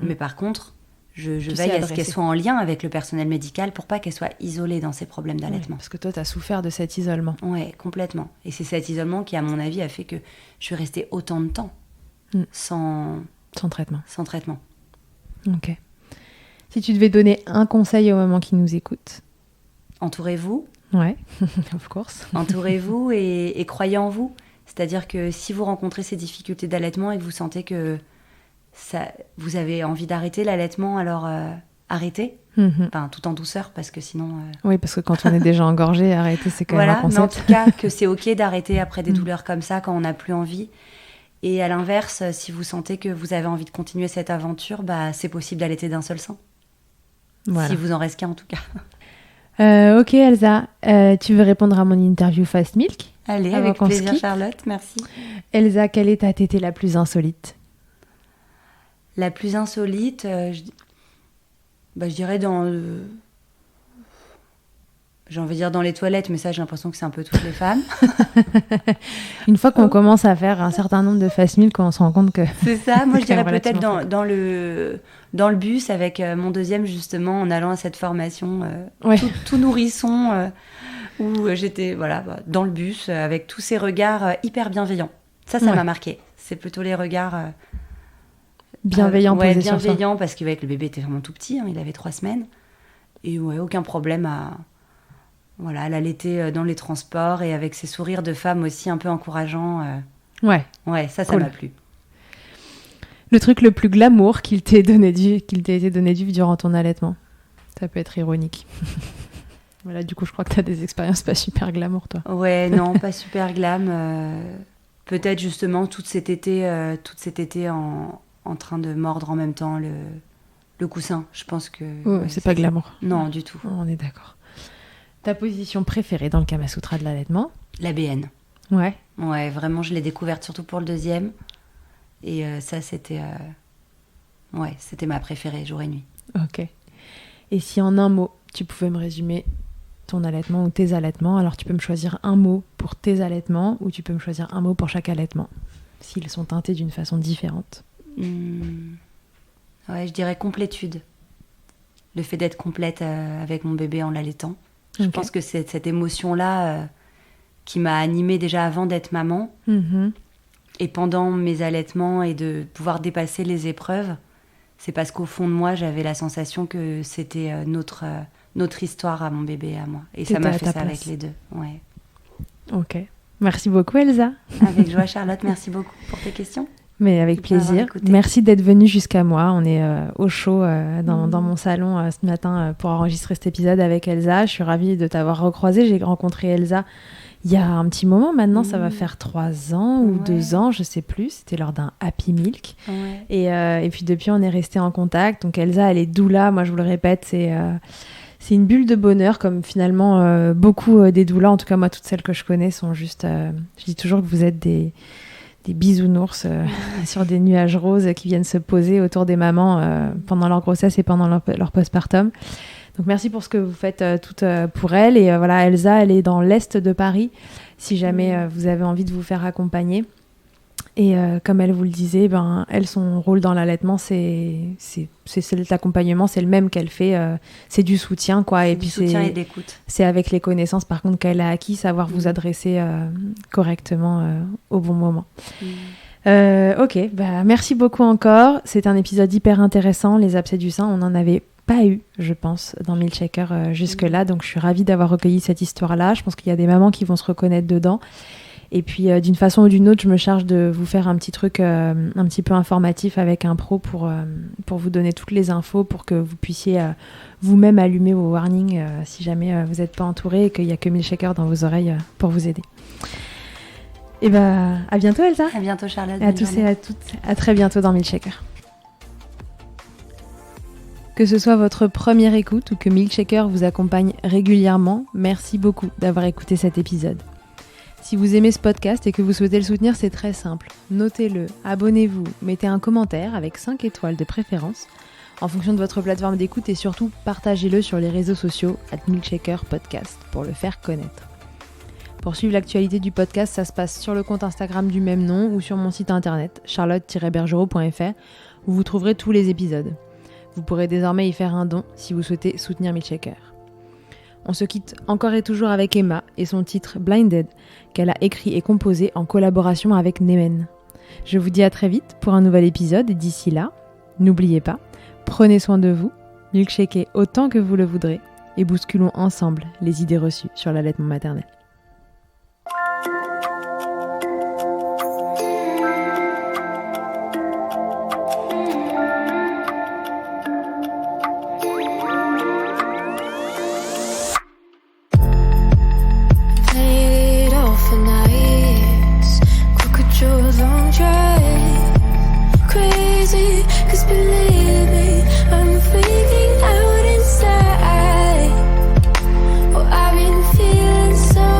mais par contre, je veille à ce qu'elle soit en lien avec le personnel médical pour pas qu'elle soit isolée dans ses problèmes d'allaitement. Parce que toi, tu as souffert de cet isolement. Oui, complètement. Et c'est cet isolement qui, à mon avis, a fait que je suis restée autant de temps sans traitement. Sans traitement. Ok. Si tu devais donner un conseil aux mamans qui nous écoutent. Entourez-vous. Ouais, of course. Entourez-vous et croyez en vous. C'est-à-dire que si vous rencontrez ces difficultés d'allaitement et que vous sentez que vous avez envie d'arrêter l'allaitement, alors arrêtez. Enfin, tout en douceur, parce que sinon... Oui, parce que quand on est déjà engorgé, arrêter, c'est quand même un concept. Mais en tout cas, que c'est OK d'arrêter après des douleurs comme ça, quand on n'a plus envie. Et à l'inverse, si vous sentez que vous avez envie de continuer cette aventure, c'est possible d'allaiter d'un seul sein. Voilà. Si vous en reste qu'un, en tout cas. Ok, Elsa, tu veux répondre à mon interview Fast Milk ? Allez, avec plaisir, Charlotte, merci. Elsa, quelle est ta tétée la plus insolite ? La plus insolite, Je dirais j'ai envie de dire dans les toilettes, mais ça, j'ai l'impression que c'est un peu toutes les femmes. Une fois qu'on commence à faire un certain nombre de fast meals, qu'on se rend compte que... C'est ça, moi je dirais peut-être dans le bus avec mon deuxième, justement, en allant à cette formation tout nourrisson, où j'étais dans le bus avec tous ces regards hyper bienveillants. Ça m'a marqué. C'est plutôt les regards... bienveillants posés sur soi. Bienveillants, parce qu'avec le bébé était vraiment tout petit, il avait 3 semaines. Et aucun problème à l'allaiter dans les transports, et avec ces sourires de femmes aussi un peu encourageants. Ça cool. m'a plu. Le truc le plus glamour qu'il t'ait été donné de vivre durant ton allaitement. Ça peut être ironique. Voilà, du coup, je crois que tu as des expériences pas super glamour, toi. Ouais, non, pas super glam. Peut-être justement tout cet été en train de mordre en même temps le coussin. Je pense que... c'est pas glamour. Non, du tout. On est d'accord. Ta position préférée dans le Kama Sutra de l'allaitement ? La BN. Ouais. Ouais, vraiment, je l'ai découverte surtout pour le deuxième. Et ça, c'était ma préférée, jour et nuit. Ok. Et si en un mot, tu pouvais me résumer ton allaitement ou tes allaitements, alors tu peux me choisir un mot pour tes allaitements, ou tu peux me choisir un mot pour chaque allaitement, s'ils sont teintés d'une façon différente. Ouais, je dirais complétude. Le fait d'être complète avec mon bébé en l'allaitant. Je pense que c'est cette émotion-là qui m'a animée déjà avant d'être maman. Mm-hmm. Et pendant mes allaitements, et de pouvoir dépasser les épreuves, c'est parce qu'au fond de moi, j'avais la sensation que c'était notre histoire à mon bébé et à moi. Et ça m'a fait ça avec les deux. Ouais. Ok. Merci beaucoup, Elsa. Avec joie, Charlotte. Merci beaucoup pour tes questions. Mais avec plaisir. Merci d'être venue jusqu'à moi. On est au chaud dans mon salon ce matin pour enregistrer cet épisode avec Elsa. Je suis ravie de t'avoir recroisée. J'ai rencontré Elsa il y a un petit moment maintenant. Ça va faire 3 ans ou 2 ans, je sais plus. C'était lors d'un Happy Milk. Ouais. Et puis depuis, on est restés en contact. Donc Elsa, elle est doula. Moi, je vous le répète, c'est une bulle de bonheur, comme finalement beaucoup des doulas. En tout cas, moi, toutes celles que je connais sont juste... je dis toujours que vous êtes des bisounours sur des nuages roses qui viennent se poser autour des mamans pendant leur grossesse et pendant leur postpartum. Donc merci pour ce que vous faites toutes pour elles. Et voilà, Elsa, elle est dans l'est de Paris, si jamais vous avez envie de vous faire accompagner. Et comme elle vous le disait, elle, son rôle dans l'allaitement, c'est l'accompagnement, c'est le même qu'elle fait, c'est du soutien, quoi. Et puis soutien et d'écoute. C'est avec les connaissances, par contre, qu'elle a acquis, savoir vous adresser correctement au bon moment. Ok, merci beaucoup encore. C'est un épisode hyper intéressant. Les abcès du sein, on n'en avait pas eu, je pense, dans Milkshaker jusque-là. Donc je suis ravie d'avoir recueilli cette histoire-là. Je pense qu'il y a des mamans qui vont se reconnaître dedans. Et puis, d'une façon ou d'une autre, je me charge de vous faire un petit truc un petit peu informatif avec un pro pour vous donner toutes les infos, pour que vous puissiez vous-même allumer vos warnings si jamais vous n'êtes pas entouré et qu'il n'y a que Milkshaker dans vos oreilles pour vous aider. Et à bientôt, Elsa. À bientôt, Charlotte. Et à tous et à toutes. À très bientôt dans Milkshaker. Que ce soit votre première écoute ou que Milkshaker vous accompagne régulièrement, merci beaucoup d'avoir écouté cet épisode. Si vous aimez ce podcast et que vous souhaitez le soutenir, c'est très simple. Notez-le, abonnez-vous, mettez un commentaire avec 5 étoiles de préférence en fonction de votre plateforme d'écoute, et surtout partagez-le sur les réseaux sociaux @milkshakerpodcast pour le faire connaître. Pour suivre l'actualité du podcast, ça se passe sur le compte Instagram du même nom ou sur mon site internet charlotte-bergerot.fr où vous trouverez tous les épisodes. Vous pourrez désormais y faire un don si vous souhaitez soutenir Milkshaker. On se quitte encore et toujours avec Emma et son titre Blinded, qu'elle a écrit et composé en collaboration avec Nemen. Je vous dis à très vite pour un nouvel épisode, et d'ici là, n'oubliez pas, prenez soin de vous, milkshakez autant que vous le voudrez et bousculons ensemble les idées reçues sur l'allaitement maternel. So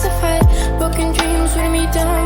classified. Broken dreams weighing me down.